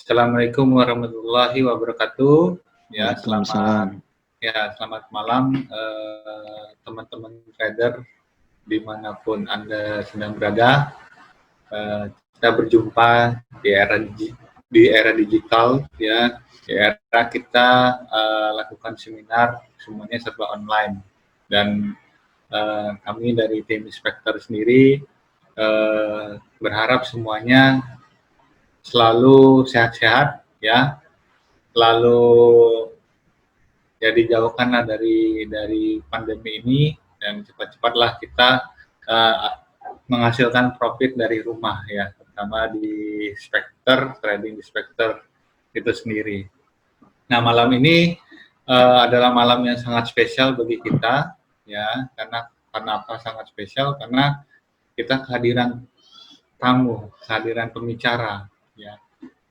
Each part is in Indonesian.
Assalamualaikum warahmatullahi wabarakatuh. Ya, Waalaikumsalam. selamat malam teman-teman trader dimanapun Anda sedang berada. Kita berjumpa di era digital, ya, di era kita lakukan seminar semuanya serba online. Dan kami dari tim Inspektor sendiri berharap semuanya selalu sehat-sehat, ya, selalu ya dijauhkanlah dari pandemi ini, dan cepat-cepatlah kita menghasilkan profit dari rumah, ya, terutama di trading di Spectre itu sendiri. Nah, malam ini adalah malam yang sangat spesial bagi kita, ya, karena apa sangat spesial? Karena kita kehadiran tamu, kehadiran pembicara, ya,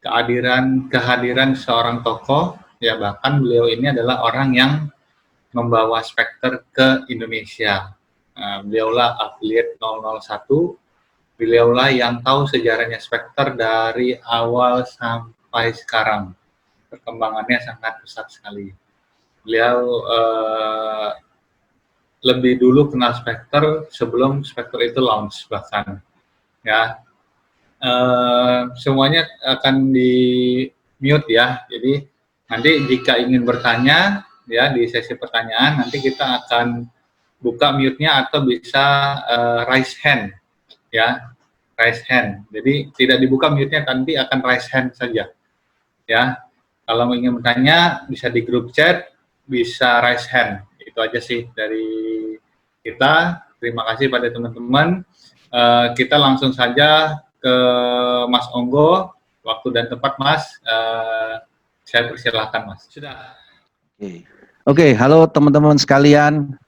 kehadiran seorang tokoh, ya, bahkan beliau ini adalah orang yang membawa Spectre ke Indonesia. Beliaulah affiliate 001, beliaulah yang tahu sejarahnya Spectre dari awal sampai sekarang. Perkembangannya sangat pesat sekali. Beliau lebih dulu kenal Spectre sebelum Spectre itu launch bahkan, ya. Semuanya akan di mute, ya, jadi nanti jika ingin bertanya, ya, di sesi pertanyaan nanti kita akan buka mute-nya atau bisa raise hand, ya, raise hand. Jadi tidak dibuka mute-nya, nanti akan raise hand saja, ya. Kalau ingin bertanya bisa di grup chat, bisa raise hand. Itu aja sih dari kita. Terima kasih pada teman-teman. Kita langsung saja ke Mas Onggo. Waktu dan tempat, Mas. Saya persilahkan, Mas. Sudah. Oke, halo teman-teman sekalian,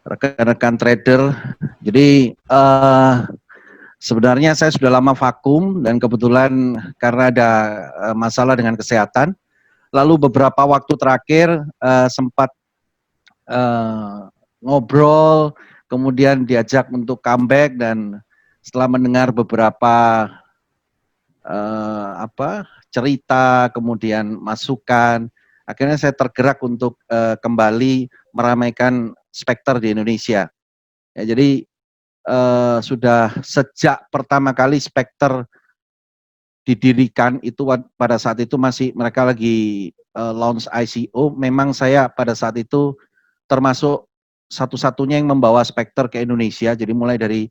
rekan-rekan trader. Jadi sebenarnya saya sudah lama vakum dan kebetulan karena ada masalah dengan kesehatan. Lalu beberapa waktu terakhir sempat ngobrol, kemudian diajak untuk comeback, dan setelah mendengar beberapa cerita, kemudian masukan, akhirnya saya tergerak untuk kembali meramaikan Spectre di Indonesia. Ya, jadi sudah sejak pertama kali Spectre didirikan itu pada saat itu masih mereka lagi launch ICO. Memang saya pada saat itu termasuk satu-satunya yang membawa Spectre ke Indonesia. Jadi mulai dari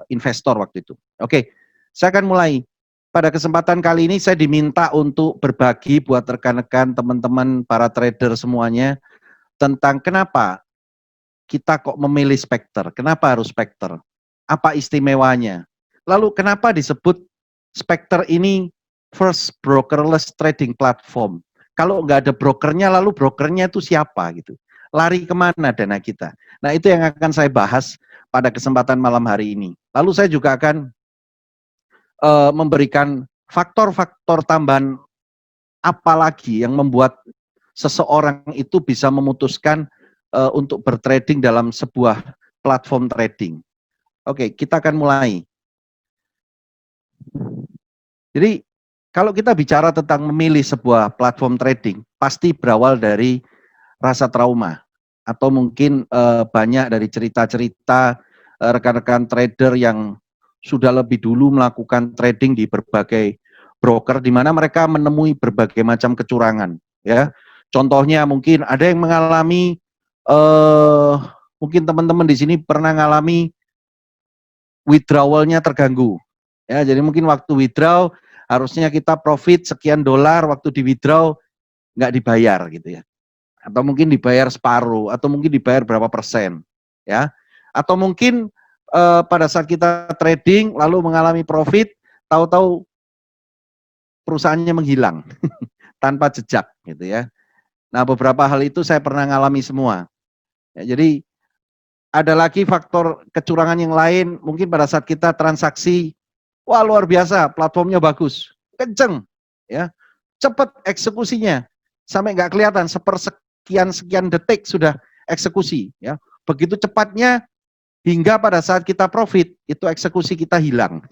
investor waktu itu. Oke, saya akan mulai. Pada kesempatan kali ini saya diminta untuk berbagi buat rekan-rekan, teman-teman, para trader semuanya tentang kenapa kita kok memilih Spectre, kenapa harus Spectre, apa istimewanya, lalu kenapa disebut Spectre ini first brokerless trading platform. Kalau nggak ada brokernya, lalu brokernya itu siapa gitu, lari kemana dana kita. Nah, itu yang akan saya bahas pada kesempatan malam hari ini. Lalu saya juga akan memberikan faktor-faktor tambahan apa lagi yang membuat seseorang itu bisa memutuskan untuk bertrading dalam sebuah platform trading. Oke, kita akan mulai. Jadi kalau kita bicara tentang memilih sebuah platform trading, pasti berawal dari rasa trauma, atau mungkin banyak dari cerita-cerita rekan-rekan trader yang sudah lebih dulu melakukan trading di berbagai broker, di mana mereka menemui berbagai macam kecurangan. Ya, contohnya mungkin ada yang mengalami, mungkin teman-teman di sini pernah mengalami withdrawalnya terganggu. Ya, jadi mungkin waktu withdraw harusnya kita profit sekian dolar, waktu di withdraw nggak dibayar gitu ya. Atau mungkin dibayar separuh, atau mungkin dibayar berapa persen, ya. Atau mungkin pada saat kita trading lalu mengalami profit, tahu-tahu perusahaannya menghilang tanpa jejak gitu ya. Nah, beberapa hal itu saya pernah ngalami semua. Ya, jadi ada lagi faktor kecurangan yang lain, mungkin pada saat kita transaksi, wah luar biasa, platformnya bagus, kenceng, ya, cepat eksekusinya, sampai nggak kelihatan, sekian detik sudah eksekusi, ya. Begitu cepatnya hingga pada saat kita profit itu eksekusi kita hilang,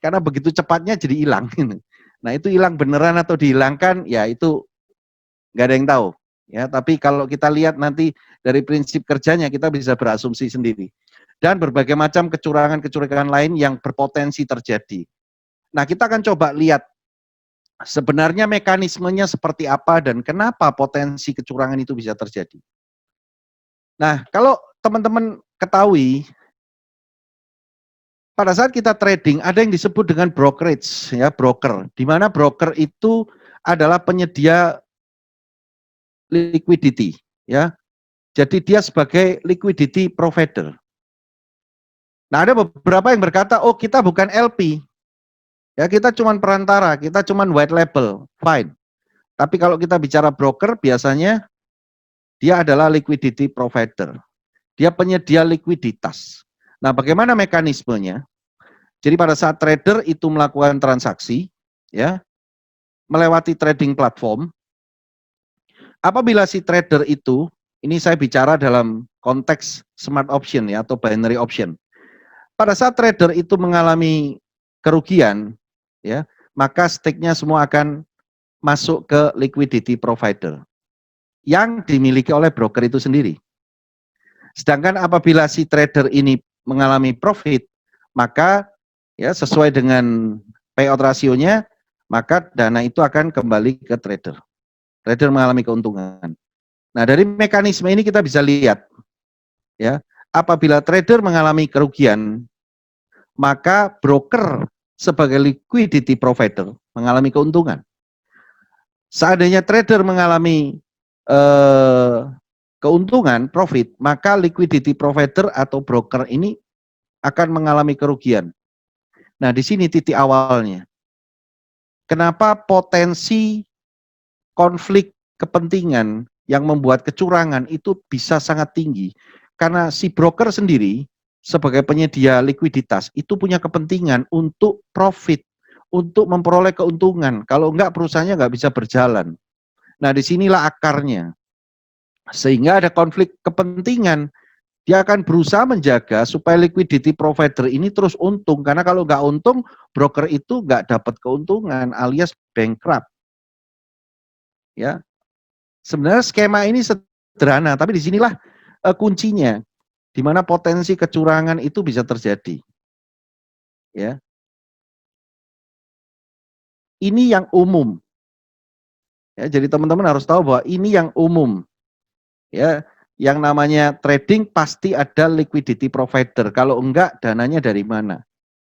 karena begitu cepatnya jadi hilang. Nah, itu hilang beneran atau dihilangkan, ya itu nggak ada yang tahu. Ya, tapi kalau kita lihat nanti dari prinsip kerjanya, kita bisa berasumsi sendiri. Dan berbagai macam kecurangan-kecurangan lain yang berpotensi terjadi. Nah, kita akan coba lihat sebenarnya mekanismenya seperti apa dan kenapa potensi kecurangan itu bisa terjadi. Nah, kalau teman-teman ketahui, pada saat kita trading ada yang disebut dengan brokerage, ya, broker, di mana broker itu adalah penyedia liquidity, ya. Jadi dia sebagai liquidity provider. Nah, ada beberapa yang berkata, oh kita bukan LP, ya kita cuma perantara, kita cuma white label, fine. Tapi kalau kita bicara broker, biasanya dia adalah liquidity provider. Dia penyedia likuiditas. Nah, bagaimana mekanismenya? Jadi pada saat trader itu melakukan transaksi, ya, melewati trading platform, apabila si trader itu, ini saya bicara dalam konteks smart option ya atau binary option. Pada saat trader itu mengalami kerugian, ya, maka stake-nya semua akan masuk ke liquidity provider yang dimiliki oleh broker itu sendiri. Sedangkan apabila si trader ini mengalami profit, maka ya sesuai dengan payout rasionya, maka dana itu akan kembali ke trader. Trader mengalami keuntungan. Nah, dari mekanisme ini kita bisa lihat, ya, apabila trader mengalami kerugian, maka broker sebagai liquidity provider mengalami keuntungan. Seandainya trader mengalami keuntungan, profit, maka liquidity provider atau broker ini akan mengalami kerugian. Nah, di sini titik awalnya. Kenapa potensi konflik kepentingan yang membuat kecurangan itu bisa sangat tinggi? Karena si broker sendiri sebagai penyedia likuiditas itu punya kepentingan untuk profit, untuk memperoleh keuntungan. Kalau enggak perusahaannya enggak bisa berjalan. Nah, disinilah akarnya. Sehingga ada konflik kepentingan. Dia akan berusaha menjaga supaya liquidity provider ini terus untung. Karena kalau nggak untung, broker itu nggak dapat keuntungan alias bankrupt. Ya, sebenarnya skema ini sederhana, tapi disinilah kuncinya, di mana potensi kecurangan itu bisa terjadi. Ya, ini yang umum. Ya, jadi teman-teman harus tahu bahwa ini yang umum. Ya, yang namanya trading pasti ada liquidity provider. Kalau enggak, dananya dari mana?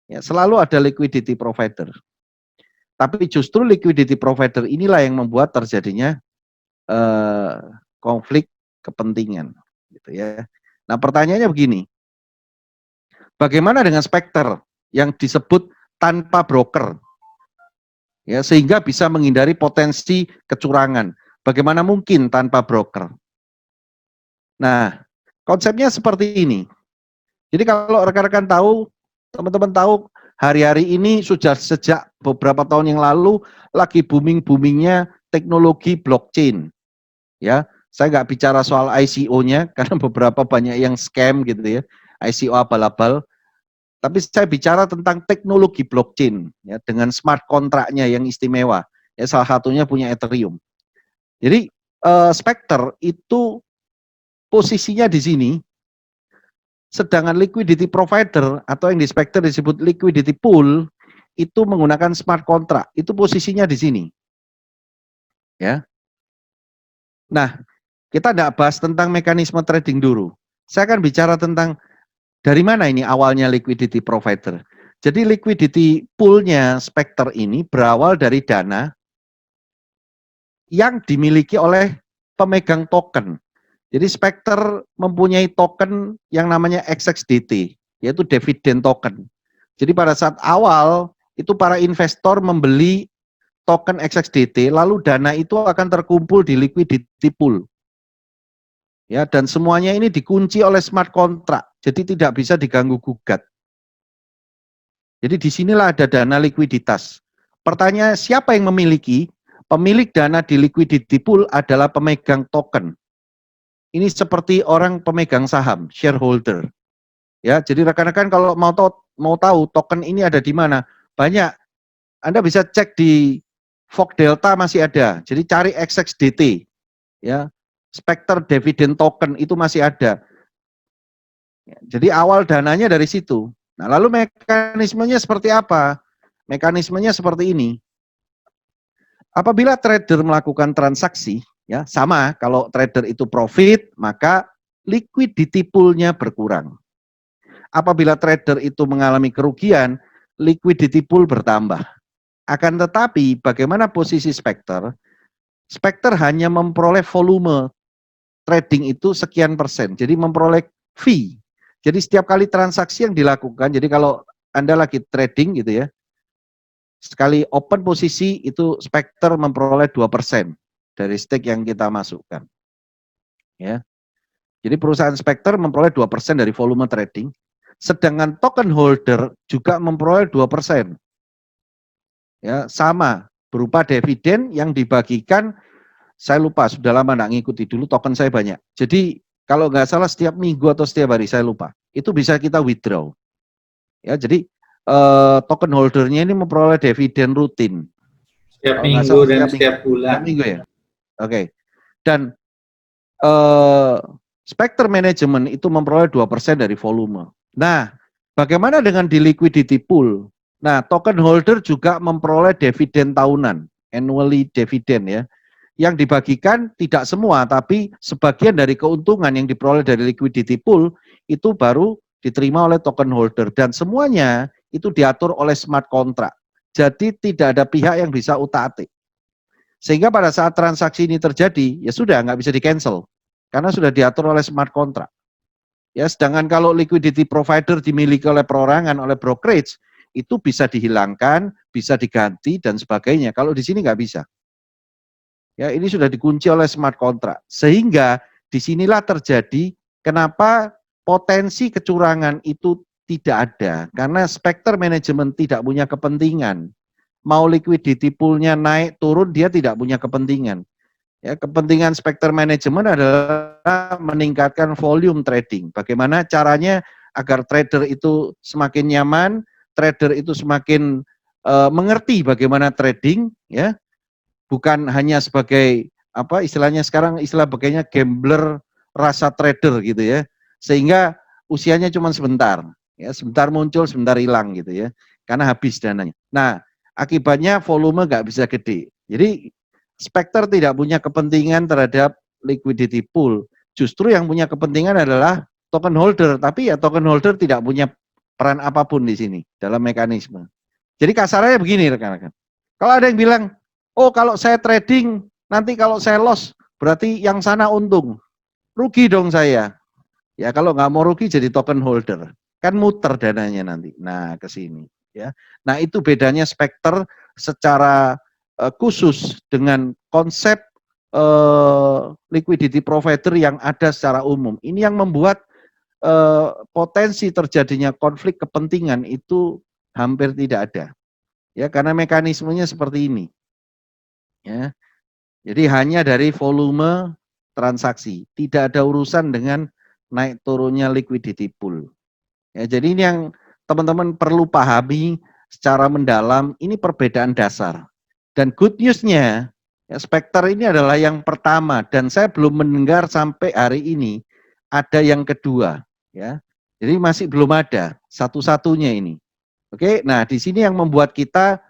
Ya, selalu ada liquidity provider. Tapi justru liquidity provider inilah yang membuat terjadinya konflik kepentingan, gitu ya. Nah, pertanyaannya begini, bagaimana dengan Spectre yang disebut tanpa broker, ya, sehingga bisa menghindari potensi kecurangan? Bagaimana mungkin tanpa broker? Nah, konsepnya seperti ini. Jadi kalau rekan-rekan tahu, teman-teman tahu, hari-hari ini sudah sejak beberapa tahun yang lalu lagi booming-boomingnya teknologi blockchain. Ya, saya nggak bicara soal ICO-nya karena beberapa banyak yang scam gitu ya, ICO abal-abal. Tapi saya bicara tentang teknologi blockchain ya dengan smart kontraknya yang istimewa. Ya, salah satunya punya Ethereum. Jadi Spectre itu posisinya di sini, sedangkan liquidity provider atau yang di Spectre disebut liquidity pool itu menggunakan smart contract. Itu posisinya di sini. Ya. Nah, kita tidak bahas tentang mekanisme trading dulu. Saya akan bicara tentang dari mana ini awalnya liquidity provider. Jadi liquidity pool-nya Spectre ini berawal dari dana yang dimiliki oleh pemegang token. Jadi Spectre mempunyai token yang namanya XXDT, yaitu dividend token. Jadi pada saat awal itu para investor membeli token XXDT, lalu dana itu akan terkumpul di liquidity pool. Ya, dan semuanya ini dikunci oleh smart contract, jadi tidak bisa diganggu gugat. Jadi disinilah ada dana likuiditas. Pertanyaan siapa yang memiliki? Pemilik dana di liquidity pool adalah pemegang token. Ini seperti orang pemegang saham, shareholder. Ya, jadi rekan-rekan kalau mau tahu token ini ada di mana, banyak Anda bisa cek di Fog Delta masih ada. Jadi cari XXDT, ya, Spectre Dividend Token itu masih ada. Jadi awal dananya dari situ. Nah, lalu mekanismenya seperti apa? Mekanismenya seperti ini. Apabila trader melakukan transaksi, ya sama, kalau trader itu profit, maka liquidity pool-nya berkurang. Apabila trader itu mengalami kerugian, liquidity pool bertambah. Akan tetapi, bagaimana posisi Spectre? Spectre hanya memperoleh volume trading itu sekian persen, jadi memperoleh fee. Jadi setiap kali transaksi yang dilakukan, jadi kalau Anda lagi trading gitu ya, sekali open posisi itu Spectre memperoleh 2% dari stake yang kita masukkan. Ya. Jadi perusahaan Spectre memperoleh 2% dari volume trading, sedangkan token holder juga memperoleh 2%. Ya, sama, berupa dividen yang dibagikan, saya lupa, sudah lama nggak ngikuti, dulu token saya banyak. Jadi kalau nggak salah setiap minggu atau setiap hari, saya lupa, itu bisa kita withdraw. Ya, jadi token holdernya ini memperoleh dividen rutin. Setiap Kalau nggak minggu salah dan setiap setiap minggu. bulan. Setiap minggu ya. Oke. Dan Spectre Management itu memperoleh 2% dari volume. Nah, bagaimana dengan di liquidity pool? Nah, token holder juga memperoleh dividen tahunan, annually dividend ya. Yang dibagikan tidak semua, tapi sebagian dari keuntungan yang diperoleh dari liquidity pool itu baru diterima oleh token holder. Dan semuanya itu diatur oleh smart contract. Jadi tidak ada pihak yang bisa utak-atik. Sehingga pada saat transaksi ini terjadi, ya sudah nggak bisa di-cancel. Karena sudah diatur oleh smart contract. Ya, sedangkan kalau liquidity provider dimiliki oleh perorangan, oleh brokerage, itu bisa dihilangkan, bisa diganti, dan sebagainya. Kalau di sini nggak bisa. Ya, ini sudah dikunci oleh smart contract. Sehingga disinilah terjadi kenapa potensi kecurangan itu tidak ada. Karena Spectre Management tidak punya kepentingan. Mau liquidity pool-nya naik, turun, dia tidak punya kepentingan. Ya, kepentingan Spectre Management adalah meningkatkan volume trading. Bagaimana caranya agar trader itu semakin nyaman, trader itu semakin mengerti bagaimana trading, ya, bukan hanya sebagai apa istilahnya sekarang, istilah beganya gambler rasa trader gitu ya, sehingga usianya cuma sebentar, ya, sebentar muncul sebentar hilang gitu ya, karena habis dananya. Nah, akibatnya volume nggak bisa gede. Jadi Spectre tidak punya kepentingan terhadap liquidity pool, justru yang punya kepentingan adalah token holder, tapi ya token holder tidak punya peran apapun di sini dalam mekanisme. Jadi kasarnya begini rekan-rekan, kalau ada yang bilang, oh kalau saya trading, nanti kalau saya loss, berarti yang sana untung. Rugi dong saya. Ya kalau nggak mau rugi jadi token holder. Kan muter dananya nanti. Nah ke sini. Ya. Nah itu bedanya Spectre secara khusus dengan konsep liquidity provider yang ada secara umum. Ini yang membuat potensi terjadinya konflik kepentingan itu hampir tidak ada. Ya karena mekanismenya seperti ini. Ya. Jadi hanya dari volume transaksi, tidak ada urusan dengan naik turunnya liquidity pool. Ya, jadi ini yang teman-teman perlu pahami secara mendalam, ini perbedaan dasar. Dan good news-nya, ya, Spectre ini adalah yang pertama dan saya belum mendengar sampai hari ini ada yang kedua, ya. Jadi masih belum ada satu-satunya ini. Oke, nah di sini yang membuat kita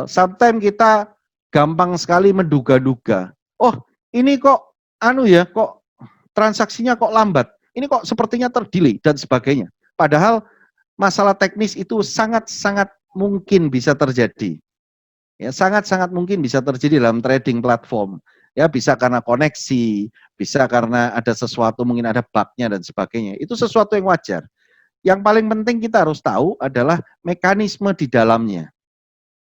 sometimes kita gampang sekali menduga-duga. Oh, ini kok anu ya, kok transaksinya kok lambat. Ini kok sepertinya terdelay dan sebagainya. Padahal masalah teknis itu sangat-sangat mungkin bisa terjadi. Ya, sangat-sangat mungkin bisa terjadi dalam trading platform. Ya, bisa karena koneksi, bisa karena ada sesuatu, mungkin ada bug-nya dan sebagainya. Itu sesuatu yang wajar. Yang paling penting kita harus tahu adalah mekanisme di dalamnya.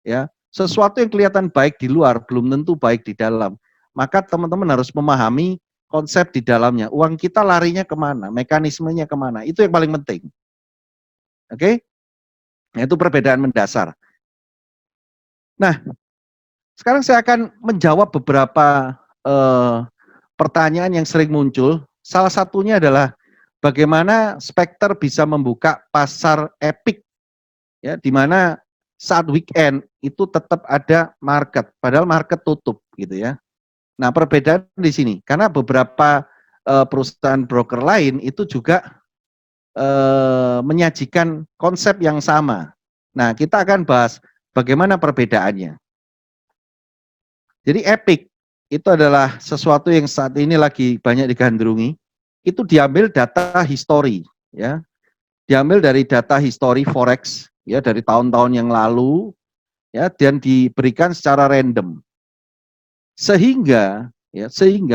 Ya, sesuatu yang kelihatan baik di luar belum tentu baik di dalam. Maka teman-teman harus memahami konsep di dalamnya. Uang kita larinya kemana, mekanismenya kemana, itu yang paling penting. Oke? Nah, itu perbedaan mendasar. Nah, sekarang saya akan menjawab beberapa pertanyaan yang sering muncul. Salah satunya adalah bagaimana Spectre bisa membuka pasar epic, ya, di mana saat weekend itu tetap ada market, padahal market tutup gitu ya. Nah, perbedaan di sini karena beberapa perusahaan broker lain itu juga menyajikan konsep yang sama. Nah, kita akan bahas bagaimana perbedaannya. Jadi Epic itu adalah sesuatu yang saat ini lagi banyak digandrungi. Itu diambil data history, ya, diambil dari data history forex, ya, dari tahun-tahun yang lalu, ya, dan diberikan secara random. Sehingga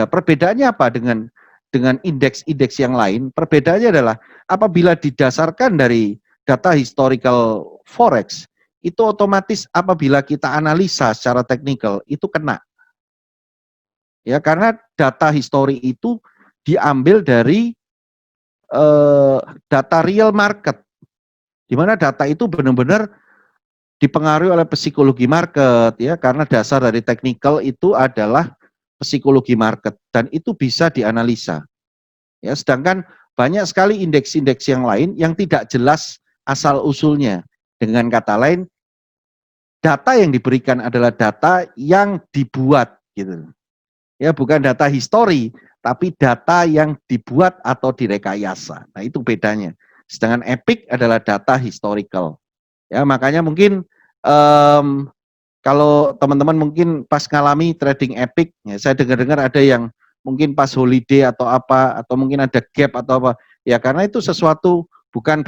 perbedaannya apa dengan indeks-indeks yang lain? Perbedaannya adalah apabila didasarkan dari data historical forex, itu otomatis apabila kita analisa secara teknikal itu kena. Ya, karena data history itu diambil dari data real market, di mana data itu benar-benar dipengaruhi oleh psikologi market, ya, karena dasar dari teknikal itu adalah psikologi market dan itu bisa dianalisa. Ya, sedangkan banyak sekali indeks-indeks yang lain yang tidak jelas asal usulnya. Dengan kata lain, data yang diberikan adalah data yang dibuat gitu. Ya, bukan data histori, tapi data yang dibuat atau direkayasa. Nah, itu bedanya. Sedangkan Epic adalah data historical. Ya, makanya mungkin kalau teman-teman mungkin pas ngalami trading Epic, ya, saya dengar-dengar ada yang mungkin pas holiday atau apa, atau mungkin ada gap atau apa. Ya, karena itu sesuatu bukan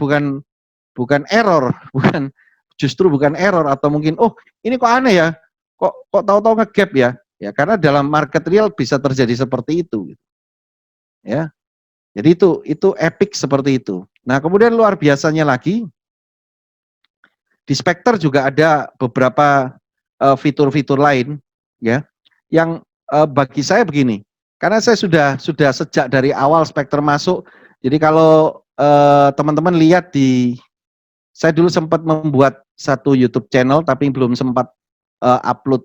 error, bukan error atau mungkin ini kok aneh ya, kok tahu-tahu nge-gap ya. Ya, karena dalam market real bisa terjadi seperti itu. Ya. Jadi itu Epic seperti itu. Nah, kemudian luar biasanya lagi di Spectre juga ada beberapa fitur-fitur lain, ya, yang bagi saya begini, karena saya sudah sejak dari awal Spectre masuk. Jadi kalau teman-teman lihat saya dulu sempat membuat satu YouTube channel, tapi belum sempat upload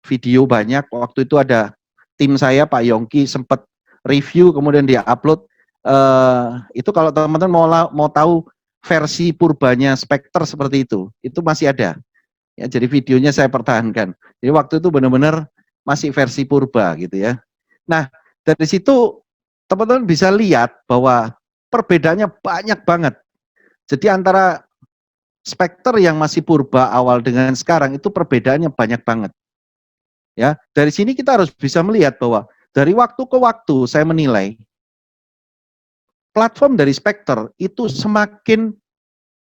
video banyak. Waktu itu ada tim saya, Pak Yongki, sempat review, kemudian dia upload. Itu kalau teman-teman mau tahu versi purbanya Spectre seperti itu masih ada. Ya, jadi videonya saya pertahankan. Jadi waktu itu benar-benar masih versi purba gitu ya. Nah, dari situ teman-teman bisa lihat bahwa perbedaannya banyak banget. Jadi antara Spectre yang masih purba awal dengan sekarang itu perbedaannya banyak banget. Ya, dari sini kita harus bisa melihat bahwa dari waktu ke waktu saya menilai platform dari Spectre itu semakin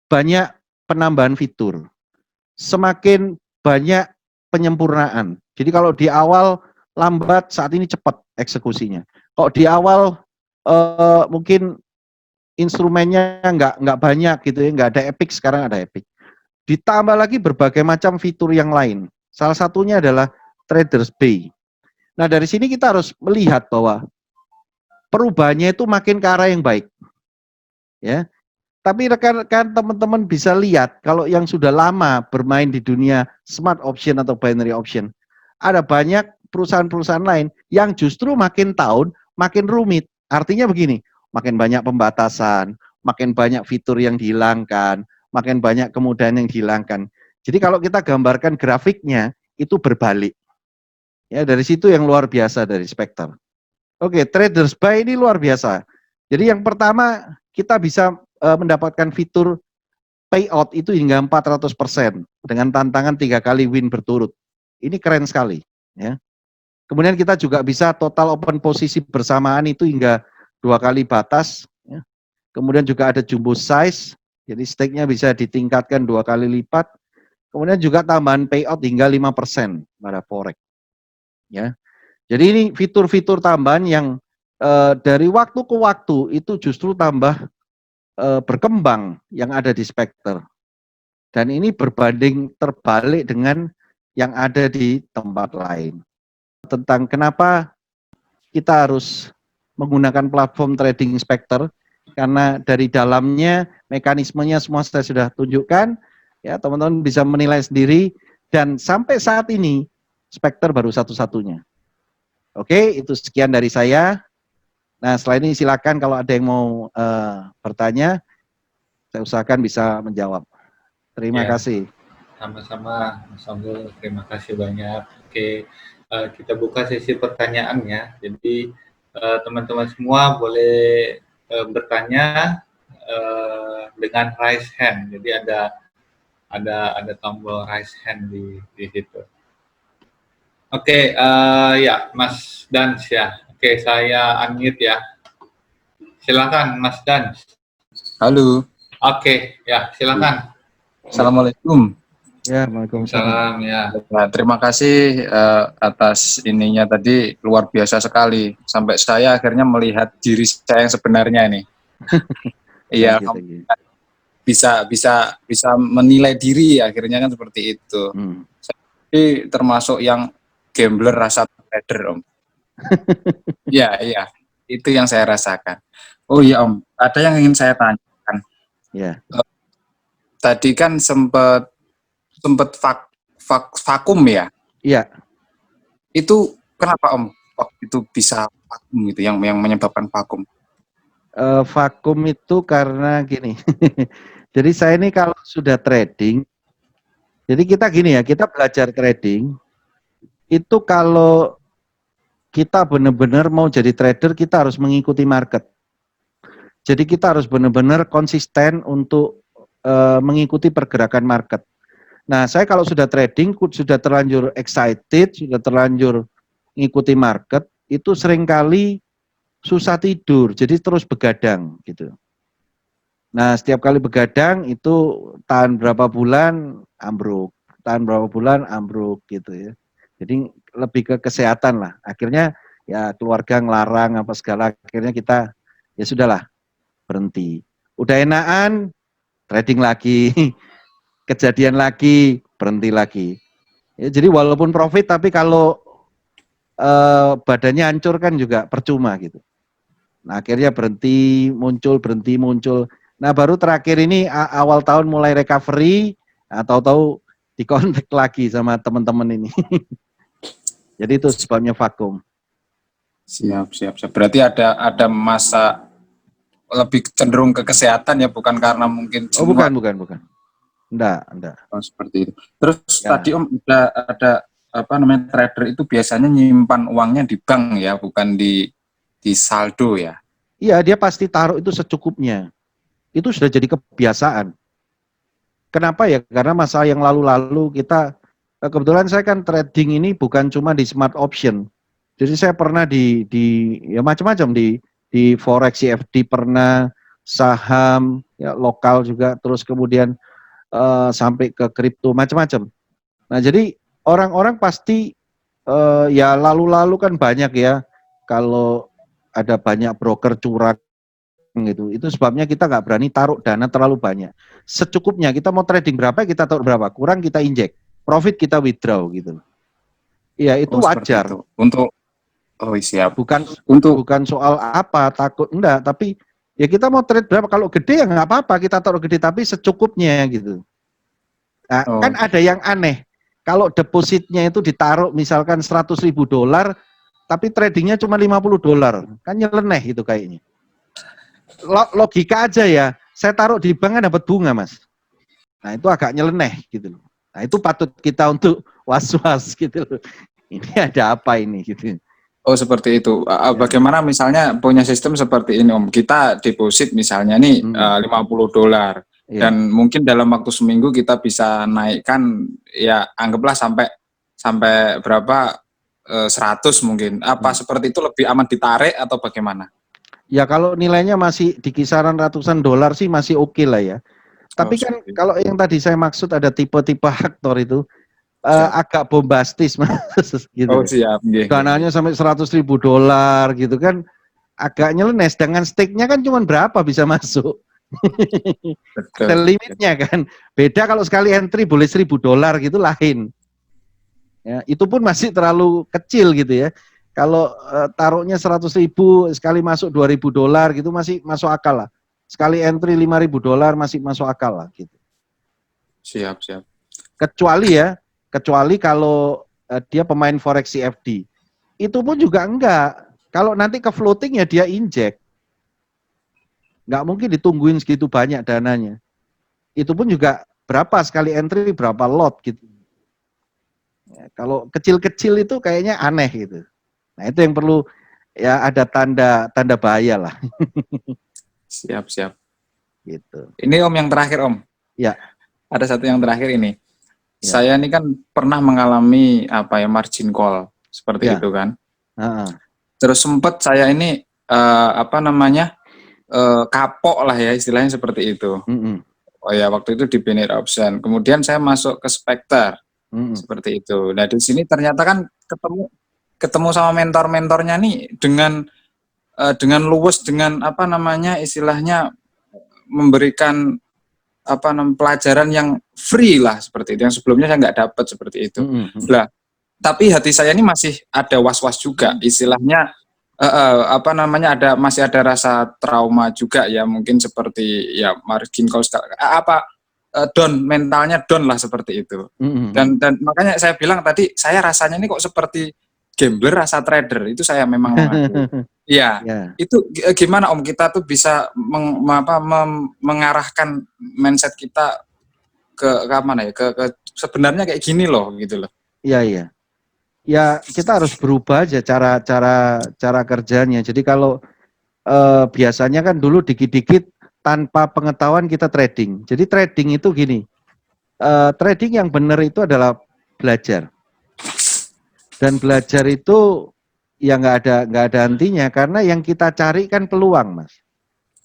banyak penambahan fitur, semakin banyak penyempurnaan. Jadi kalau di awal lambat, saat ini cepat eksekusinya. Kalau di awal mungkin instrumennya nggak banyak gitu ya, nggak ada Epic, sekarang ada Epic. Ditambah lagi berbagai macam fitur yang lain. Salah satunya adalah Traders Bay. Nah, dari sini kita harus melihat bahwa perubahannya itu makin ke arah yang baik. Ya. Tapi rekan-rekan teman-teman bisa lihat kalau yang sudah lama bermain di dunia smart option atau binary option, ada banyak perusahaan-perusahaan lain yang justru makin tahun makin rumit. Artinya begini, makin banyak pembatasan, makin banyak fitur yang dihilangkan, makin banyak kemudahan yang dihilangkan. Jadi kalau kita gambarkan grafiknya itu berbalik. Ya, dari situ yang luar biasa dari Spectre. Oke, Traders Buy ini luar biasa. Jadi yang pertama kita bisa mendapatkan fitur payout itu hingga 400% dengan tantangan 3 kali win berturut. Ini keren sekali. Ya. Kemudian kita juga bisa total open posisi bersamaan itu hingga 2 kali batas. Ya. Kemudian juga ada jumbo size, jadi stake-nya bisa ditingkatkan 2 kali lipat. Kemudian juga tambahan payout hingga 5% pada forex. Ya. Jadi ini fitur-fitur tambahan yang dari waktu ke waktu itu justru tambah berkembang yang ada di Spectre. Dan ini berbanding terbalik dengan yang ada di tempat lain. Tentang kenapa kita harus menggunakan platform trading Spectre, karena dari dalamnya mekanismenya semua saya sudah tunjukkan, ya teman-teman bisa menilai sendiri, dan sampai saat ini Spectre baru satu-satunya. Oke, itu sekian dari saya. Nah, setelah ini silakan kalau ada yang mau bertanya, saya usahakan bisa menjawab. Terima kasih. Sama-sama, Mas Ambul. Terima kasih banyak. Oke, kita buka sesi pertanyaannya. Jadi teman-teman semua boleh bertanya dengan raise hand. Jadi ada tombol raise hand di situ. Oke, ya, Mas Dans ya. Oke, saya unmute ya. Silakan, Mas Dans. Halo. Oke, ya, silakan. Assalamualaikum. Ya, Waalaikumsalam. Salam ya. Nah, terima kasih atas ininya tadi, luar biasa sekali. Sampai saya akhirnya melihat diri saya yang sebenarnya ini. Iya, bisa menilai diri akhirnya kan seperti itu. Jadi termasuk yang gambler rasa trader, Om. Iya, itu yang saya rasakan. Oh iya, Om, ada yang ingin saya tanyakan. Ya. Tadi kan sempat vakum ya? Iya. Itu kenapa Om waktu itu bisa vakum gitu, yang menyebabkan vakum? Vakum itu karena gini. Jadi saya ini kalau sudah trading, jadi kita gini ya, kita belajar trading, itu kalau kita benar-benar mau jadi trader, kita harus mengikuti market. Jadi kita harus benar-benar konsisten untuk mengikuti pergerakan market. Nah, saya kalau sudah trading, sudah terlanjur excited, sudah terlanjur mengikuti market, itu seringkali susah tidur, jadi terus begadang gitu. Nah, setiap kali begadang itu tahan berapa bulan ambruk, tahan berapa bulan ambruk gitu ya. Jadi lebih ke kesehatan lah. Akhirnya ya keluarga ngelarang apa segala, akhirnya kita ya sudahlah berhenti. Udah enakan trading lagi, kejadian lagi, berhenti lagi. Ya, jadi walaupun profit tapi kalau badannya hancur kan juga percuma gitu. Nah, akhirnya berhenti muncul. Nah, baru terakhir ini awal tahun mulai recovery, tahu-tahu dikontak lagi sama teman-teman ini. Jadi itu sebabnya vakum. Siap. Berarti ada masa lebih cenderung ke kesehatan ya, bukan karena mungkin Oh, bukan. Enggak. Oh, seperti itu. Terus ya. Tadi Om ada apa namanya, trader itu biasanya nyimpan uangnya di bank ya, bukan di saldo ya? Iya, dia pasti taruh itu secukupnya. Itu sudah jadi kebiasaan. Kenapa ya? Karena masa yang lalu-lalu kita, kebetulan saya kan trading ini bukan cuma di smart option. Jadi saya pernah di ya macam-macam di forex CFD pernah, saham ya lokal juga, terus kemudian sampai ke kripto macam-macam. Nah, jadi orang-orang pasti ya lalu-lalu kan banyak ya, kalau ada banyak broker curang gitu. Itu sebabnya kita nggak berani taruh dana terlalu banyak. Secukupnya, kita mau trading berapa kita taruh berapa, kurang kita injek, profit kita withdraw gitu. Iya, itu wajar. Itu. Untuk siap. Bukan soal apa takut enggak, tapi ya kita mau trade berapa, kalau gede ya nggak apa-apa kita taruh gede tapi secukupnya gitu. Nah, kan ada yang aneh. Kalau depositnya itu ditaruh misalkan $100.000, tapi tradingnya cuma $50, kan nyeleneh itu kayaknya. Logika aja ya, saya taruh di bank kan dapat bunga, Mas. Nah, itu agak nyeleneh gitu loh. Nah, itu patut kita untuk was-was gitu loh. Ini ada apa ini gitu. Oh, seperti itu. Bagaimana misalnya punya sistem seperti ini, Om? Kita deposit misalnya nih $50. Dan mungkin dalam waktu seminggu kita bisa naikkan ya anggaplah sampai berapa 100 mungkin. Apa seperti itu lebih aman ditarik atau bagaimana? Ya kalau nilainya masih di kisaran ratusan dolar sih masih oke lah ya. Tapi kan kalau yang tadi saya maksud ada tipe-tipe aktor itu agak bombastis, Mas. Gitu. Oh, siap. Dananya sampai $100.000 gitu kan, agak nyeleneh. Dengan stake-nya kan cuma berapa bisa masuk. Ada limitnya kan. Beda kalau sekali entry boleh $1.000 gitu lain. Ya, itu pun masih terlalu kecil gitu ya. Kalau taruhnya 100.000 sekali masuk $2.000 gitu masih masuk akal lah. Sekali entry $5.000 masih masuk akal lah gitu. Siap. Kecuali kalau dia pemain forex CFD. Itu pun juga enggak. Kalau nanti ke floating ya dia injek. Enggak mungkin ditungguin segitu banyak dananya. Itu pun juga berapa sekali entry, berapa lot gitu. Ya, kalau kecil-kecil itu kayaknya aneh gitu. Nah itu yang perlu ya ada tanda bahaya lah. Siap, siap. Gitu. Ini Om yang terakhir Om. Ya. Ada satu yang terakhir ini. Ya. Saya ini kan pernah mengalami apa ya margin call seperti Ya. itu kan. Uh-uh. Terus sempat saya ini apa namanya kapok lah ya istilahnya seperti itu. Oh ya waktu itu di binary option. Kemudian saya masuk ke Spectre seperti itu. Nah di sini ternyata kan ketemu sama mentor-mentornya nih dengan luwes, dengan apa namanya istilahnya memberikan apa namanya pelajaran yang free lah seperti itu, yang sebelumnya saya nggak dapat seperti itu. Lah tapi hati saya ini masih ada was-was juga istilahnya apa namanya masih ada rasa trauma juga ya, mungkin seperti ya margin call down, mentalnya down lah seperti itu. Dan makanya saya bilang tadi saya rasanya ini kok seperti gambler rasa trader, itu saya memang mengaku. Iya, itu gimana Om kita tuh bisa mengarahkan mindset kita ke mana ya? Ke sebenarnya kayak gini loh gitu loh. Iya, iya. Ya kita harus berubah aja cara kerjanya. Jadi kalau biasanya kan dulu dikit-dikit tanpa pengetahuan kita trading. Jadi trading itu gini, trading yang benar itu adalah belajar. Dan belajar itu ya nggak ada hentinya, karena yang kita cari kan peluang, Mas.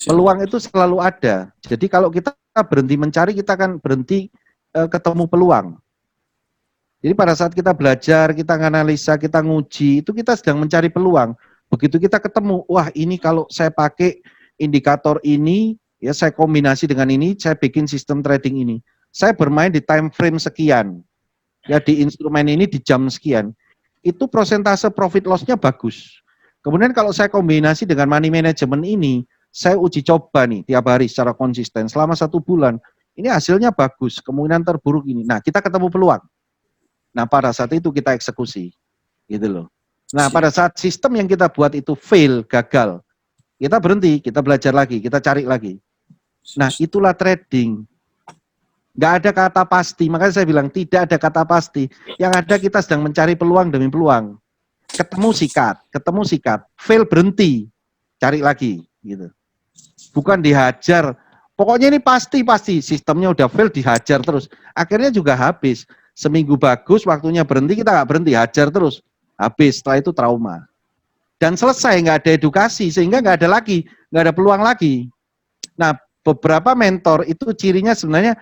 Peluang itu selalu ada. Jadi kalau kita berhenti mencari, kita akan berhenti ketemu peluang. Jadi pada saat kita belajar, kita analisa, kita nguji, itu kita sedang mencari peluang. Begitu kita ketemu, wah ini kalau saya pakai indikator ini, ya saya kombinasi dengan ini, saya bikin sistem trading ini. Saya bermain di time frame sekian, ya di instrumen ini di jam sekian. Itu prosentase profit loss-nya bagus. Kemudian kalau saya kombinasi dengan money management ini, saya uji coba nih tiap hari secara konsisten selama 1 bulan. Ini hasilnya bagus, kemungkinan terburuk ini. Nah, kita ketemu peluang. Nah, pada saat itu kita eksekusi. Gitu loh. Nah, pada saat sistem yang kita buat itu fail, gagal, kita berhenti, kita belajar lagi, kita cari lagi. Nah, itulah trading. Nggak ada kata pasti, makanya saya bilang tidak ada kata pasti. Yang ada kita sedang mencari peluang demi peluang. Ketemu sikat, fail berhenti, cari lagi, gitu. Bukan dihajar. Pokoknya ini pasti sistemnya udah fail dihajar terus. Akhirnya juga habis. Seminggu bagus, waktunya berhenti, kita nggak berhenti, hajar terus. Habis, setelah itu trauma. Dan selesai, nggak ada edukasi, sehingga nggak ada peluang lagi. Nah, beberapa mentor itu cirinya sebenarnya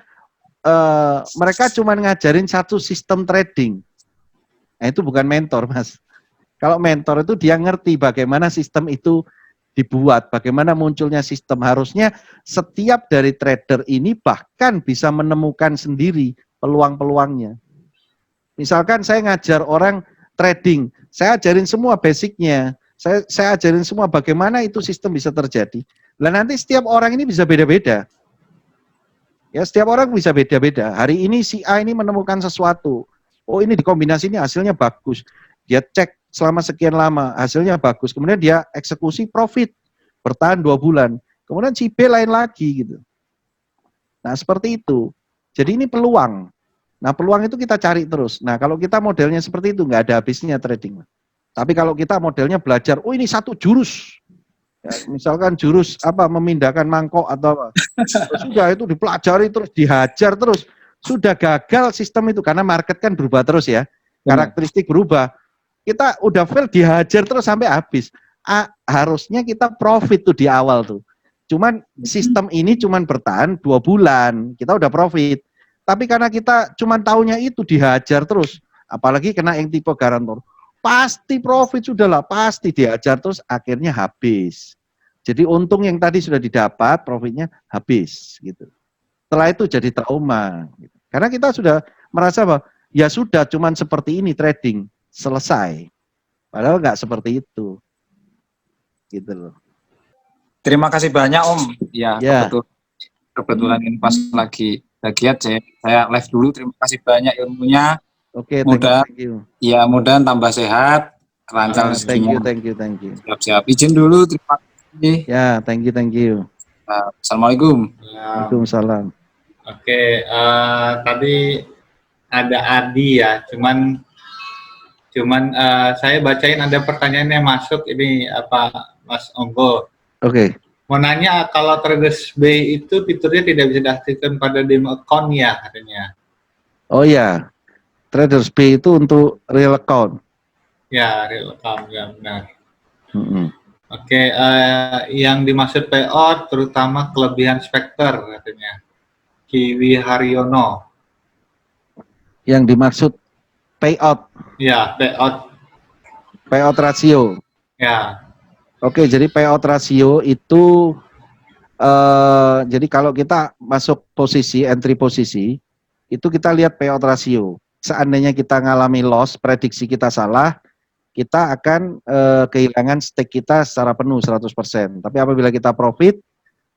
mereka cuma ngajarin satu sistem trading. Nah, itu bukan mentor, Mas. Kalau mentor itu dia ngerti bagaimana sistem itu dibuat, bagaimana munculnya sistem. Harusnya setiap dari trader ini bahkan bisa menemukan sendiri peluang-peluangnya. Misalkan saya ngajar orang trading, saya ajarin semua basicnya, saya ajarin semua bagaimana itu sistem bisa terjadi. Lah nanti setiap orang ini bisa beda-beda. Ya, setiap orang bisa beda-beda. Hari ini si A ini menemukan sesuatu. Oh, ini dikombinasi ini hasilnya bagus. Dia cek selama sekian lama, hasilnya bagus. Kemudian dia eksekusi profit. Bertahan 2 bulan. Kemudian si B lain lagi gitu. Nah, seperti itu. Jadi ini peluang. Nah, peluang itu kita cari terus. Nah, kalau kita modelnya seperti itu, nggak ada habisnya trading. Tapi kalau kita modelnya belajar, oh ini satu jurus. Ya, misalkan jurus apa memindahkan mangkok atau apa, sudah itu dipelajari terus, dihajar terus, sudah gagal sistem itu karena market kan berubah terus ya, karakteristik berubah, kita udah fail dihajar terus sampai habis. Harusnya kita profit tuh di awal tuh, cuman sistem ini cuman bertahan 2 bulan, kita udah profit, tapi karena kita cuman taunya itu dihajar terus, apalagi kena yang tipe garantor. Pasti profit sudahlah, pasti diajar terus akhirnya habis. Jadi untung yang tadi sudah didapat, profitnya habis gitu. Setelah itu jadi trauma. Gitu. Karena kita sudah merasa bahwa ya sudah cuman seperti ini trading, selesai. Padahal nggak seperti itu. Gitu loh. Terima kasih banyak Om. Ya. Kebetulan ini pas lagi bagian saya live dulu. Terima kasih banyak ilmunya. Oke, thank you. Ya, mudah tambah sehat, lancar rezekinya. Thank you. Siap-siap. Izin dulu, terima kasih. Ya, thank you. Assalamualaikum. Waalaikumsalam. Oke, tadi ada Adi ya, cuman saya bacain ada pertanyaan yang masuk ini apa Mas Onggo. Oke. Mau nanya kalau Traders B itu fiturnya tidak bisa diaktifkan pada demo account ya katanya. Oh ya, Traders B itu untuk real account. Ya, real account ya benar. Mm-mm. Oke, yang dimaksud payout terutama kelebihan Spectre katanya. Kiwi Haryono. Yang dimaksud payout, Ya, payout ratio. ya, Oke, jadi payout ratio itu jadi kalau kita masuk posisi, entry posisi, itu kita lihat payout ratio. Seandainya kita ngalami loss, prediksi kita salah, kita akan kehilangan stake kita secara penuh 100%. Tapi apabila kita profit,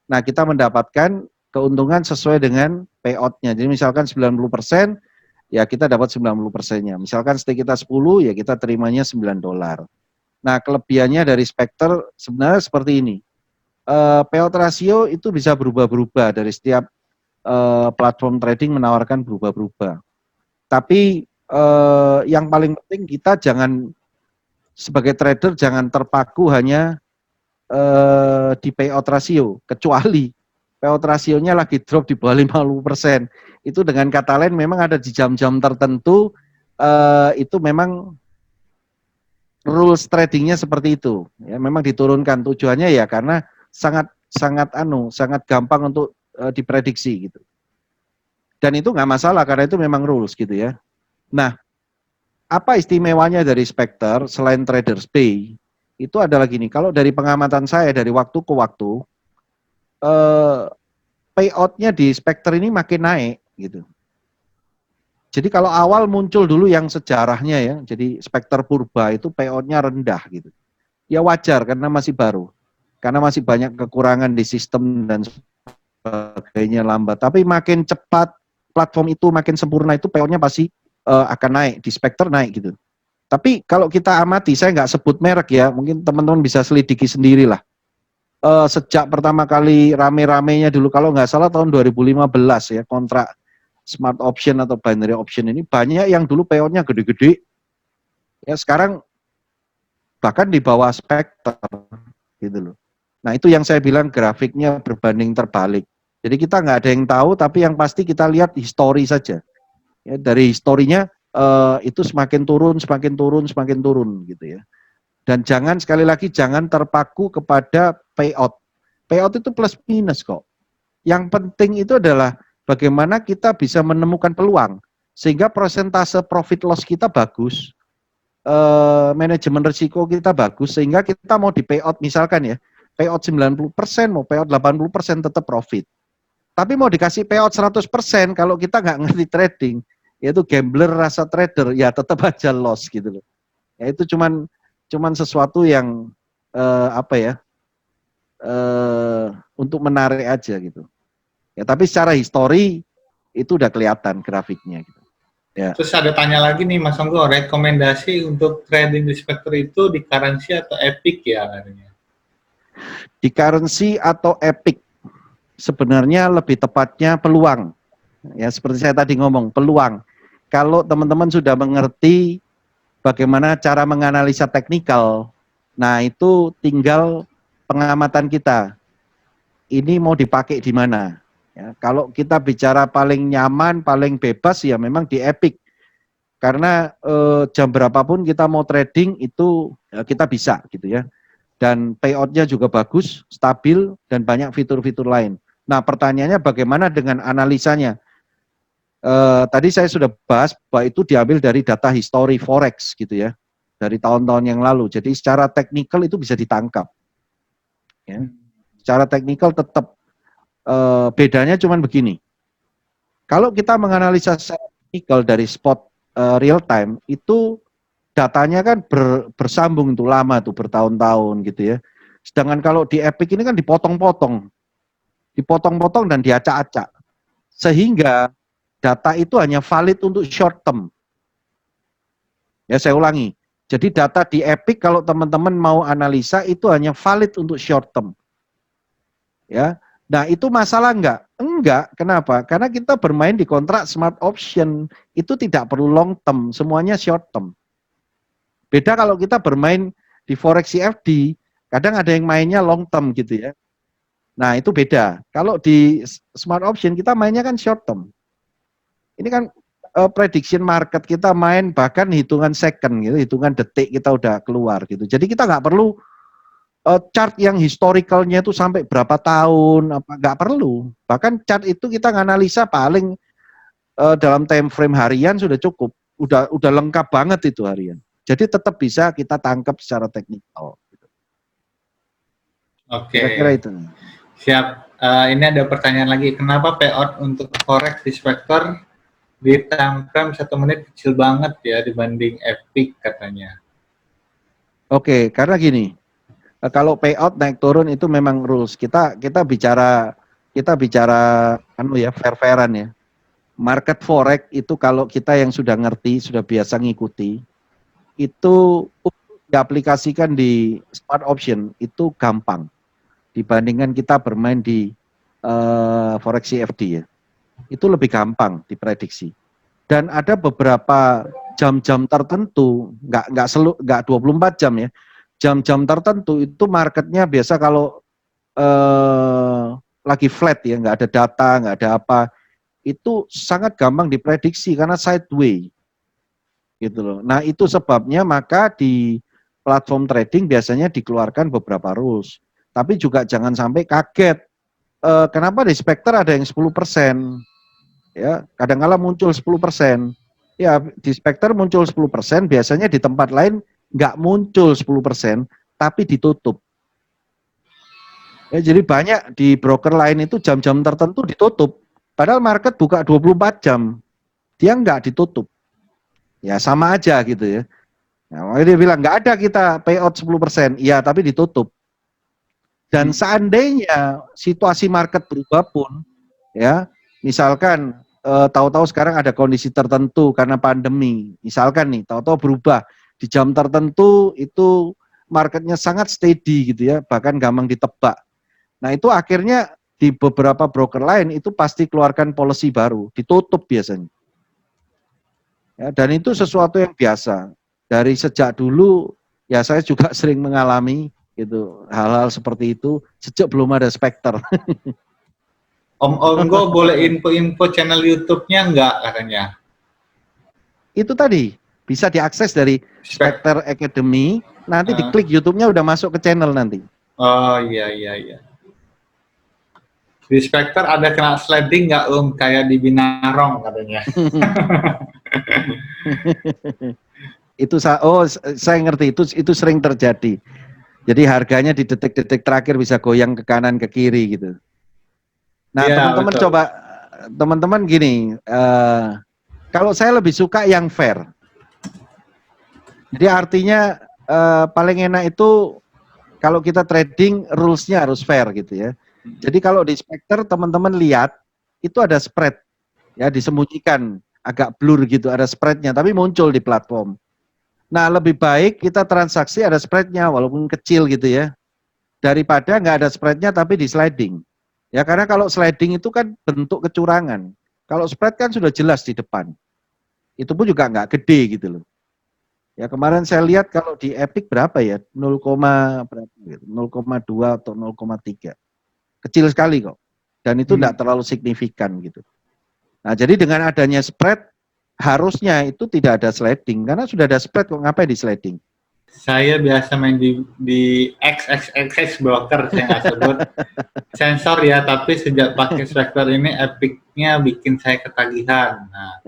nah kita mendapatkan keuntungan sesuai dengan payout-nya. Jadi misalkan 90%, ya kita dapat 90%-nya. Misalkan stake kita 10, ya kita terimanya $9. Nah, kelebihannya dari Spectre sebenarnya seperti ini. Payout ratio itu bisa berubah-berubah dari setiap platform trading menawarkan berubah-berubah. Tapi yang paling penting kita jangan sebagai trader jangan terpaku hanya di payout ratio, kecuali payout rasionya lagi drop di bawah 50%. Itu dengan kata lain memang ada di jam-jam tertentu itu memang rules tradingnya seperti itu. Ya, memang diturunkan tujuannya ya karena sangat gampang untuk diprediksi gitu. Dan itu nggak masalah karena itu memang rules gitu ya. Nah, apa istimewanya dari Spectre selain Traders Pay? Itu adalah gini, kalau dari pengamatan saya dari waktu ke waktu, payout-nya di Spectre ini makin naik gitu. Jadi kalau awal muncul dulu yang sejarahnya ya, jadi Spectre Purba itu payout-nya rendah gitu. Ya wajar karena masih baru, karena masih banyak kekurangan di sistem dan sebagainya lambat. Tapi makin cepat platform itu makin sempurna itu payout-nya pasti akan naik, di Spectre naik gitu. Tapi kalau kita amati, saya nggak sebut merek ya, mungkin teman-teman bisa selidiki sendiri lah. Sejak pertama kali rame-ramenya dulu, kalau nggak salah tahun 2015 ya, kontrak smart option atau binary option ini banyak yang dulu payout-nya gede-gede. Ya sekarang bahkan di bawah Spectre gitu loh. Nah itu yang saya bilang grafiknya berbanding terbalik. Jadi kita nggak ada yang tahu, tapi yang pasti kita lihat histori saja. Ya, dari historinya itu semakin turun, semakin turun, semakin turun gitu ya. Dan jangan sekali lagi jangan terpaku kepada payout. Payout itu plus minus kok. Yang penting itu adalah bagaimana kita bisa menemukan peluang sehingga persentase profit loss kita bagus, manajemen risiko kita bagus sehingga kita mau di payout misalkan ya, payout 90%, mau payout 80% tetap profit. Tapi mau dikasih payout 100% kalau kita nggak ngerti trading, yaitu gambler rasa trader, ya tetap aja loss gitu loh. Ya itu cuman sesuatu yang untuk menarik aja gitu. Ya tapi secara histori itu udah kelihatan grafiknya gitu. Ya. Terus ada tanya lagi nih Mas Onggo, rekomendasi untuk trading di Spectre itu di currency atau epic ya katanya? Di currency atau epic sebenarnya lebih tepatnya peluang. Ya seperti saya tadi ngomong, peluang. Kalau teman-teman sudah mengerti bagaimana cara menganalisa teknikal, nah itu tinggal pengamatan kita. Ini mau dipakai di mana? Ya, kalau kita bicara paling nyaman, paling bebas ya memang di Epic. Karena jam berapapun kita mau trading itu kita bisa gitu ya. Dan payout-nya juga bagus, stabil, dan banyak fitur-fitur lain. Nah pertanyaannya bagaimana dengan analisanya? Tadi saya sudah bahas bahwa itu diambil dari data history forex gitu ya. Dari tahun-tahun yang lalu. Jadi secara teknikal itu bisa ditangkap. Ya. Secara teknikal tetap bedanya cuman begini. Kalau kita menganalisa teknikal dari spot real time itu datanya kan bersambung itu lama tuh bertahun-tahun gitu ya. Sedangkan kalau di Epic ini kan dipotong-potong dan diacak-acak. Sehingga data itu hanya valid untuk short term. Ya saya ulangi. Jadi data di Epic kalau teman-teman mau analisa itu hanya valid untuk short term. Ya, Nah, itu masalah enggak? Enggak, kenapa? Karena kita bermain di kontrak smart option, itu tidak perlu long term, semuanya short term. Beda kalau kita bermain di forex CFD, kadang ada yang mainnya long term gitu ya. Nah, itu beda. Kalau di smart option kita mainnya kan short term. Ini kan prediction market kita main bahkan hitungan second gitu, hitungan detik kita udah keluar gitu. Jadi kita nggak perlu chart yang historicalnya itu sampai berapa tahun, apa nggak perlu. Bahkan chart itu kita nganalisa paling dalam time frame harian sudah cukup, udah lengkap banget itu harian. Jadi tetap bisa kita tangkap secara teknikal. Oke. Kira-kira itu. Siap. Ini ada pertanyaan lagi. Kenapa payout untuk forex di Spectre di time frame 1 menit kecil banget ya dibanding Epic katanya? Oke, karena gini. Kalau payout naik turun itu memang rules. Kita bicara anu ya, fair-fairan ya. Market forex itu kalau kita yang sudah ngerti, sudah biasa ngikuti, itu diaplikasikan di smart option itu gampang dibandingkan kita bermain di forex CFD ya. Itu lebih gampang diprediksi. Dan ada beberapa jam-jam tertentu, nggak 24 jam ya. Jam-jam tertentu itu marketnya biasa kalau lagi flat ya, nggak ada data, nggak ada apa, itu sangat gampang diprediksi karena sideway gitu loh. Nah, itu sebabnya maka di platform trading biasanya dikeluarkan beberapa rules. Tapi juga jangan sampai kaget. Kenapa di Spectre ada yang 10%? Ya, kadang-kala muncul 10%. Ya, di Spectre muncul 10%, biasanya di tempat lain nggak muncul 10%, tapi ditutup. Ya, jadi banyak di broker lain itu jam-jam tertentu ditutup. Padahal market buka 24 jam. Dia nggak ditutup. Ya sama aja gitu ya. Nah, dia bilang nggak ada kita payout 10%. Iya, tapi ditutup. Dan seandainya situasi market berubah pun, ya, misalkan tahu-tahu sekarang ada kondisi tertentu karena pandemi, misalkan nih, tahu-tahu berubah di jam tertentu itu marketnya sangat steady gitu ya, bahkan gampang ditebak. Nah itu akhirnya di beberapa broker lain itu pasti keluarkan policy baru, ditutup biasanya. Ya, dan itu sesuatu yang biasa. Dari sejak dulu, ya saya juga sering mengalami gitu hal-hal seperti itu sejak belum ada Spectre. Om Onggo boleh info-info channel YouTube-nya nggak katanya? Itu tadi bisa diakses dari Spectre Academy, nanti diklik YouTube-nya udah masuk ke channel nanti. Oh iya. Di Spectre ada kena sliding nggak kayak di Binarong katanya? Itu saya ngerti itu sering terjadi. Jadi harganya di detik-detik terakhir bisa goyang ke kanan ke kiri gitu. Nah, ya, teman-teman coba teman-teman gini, kalau saya lebih suka yang fair. Jadi artinya paling enak itu kalau kita trading rules-nya harus fair gitu ya. Jadi kalau di Spectre teman-teman lihat itu ada spread ya, disembunyikan agak blur gitu, ada spreadnya tapi muncul di platform. Nah, lebih baik kita transaksi ada spreadnya walaupun kecil gitu ya, daripada nggak ada spreadnya tapi di sliding. Ya karena kalau sliding itu kan bentuk kecurangan. Kalau spread kan sudah jelas di depan. Itu pun juga nggak gede gitu loh. Ya kemarin saya lihat kalau di Epic berapa ya? 0,2 atau 0,3. Kecil sekali kok. Dan itu nggak terlalu signifikan gitu. Nah jadi dengan adanya spread, harusnya itu tidak ada sliding. Karena sudah ada spread kok ngapain di sliding? Saya biasa main di XXX broker, saya nggak sebut sensor ya, tapi sejak pakai Spectre ini Epic-nya bikin saya ketagihan. Nah,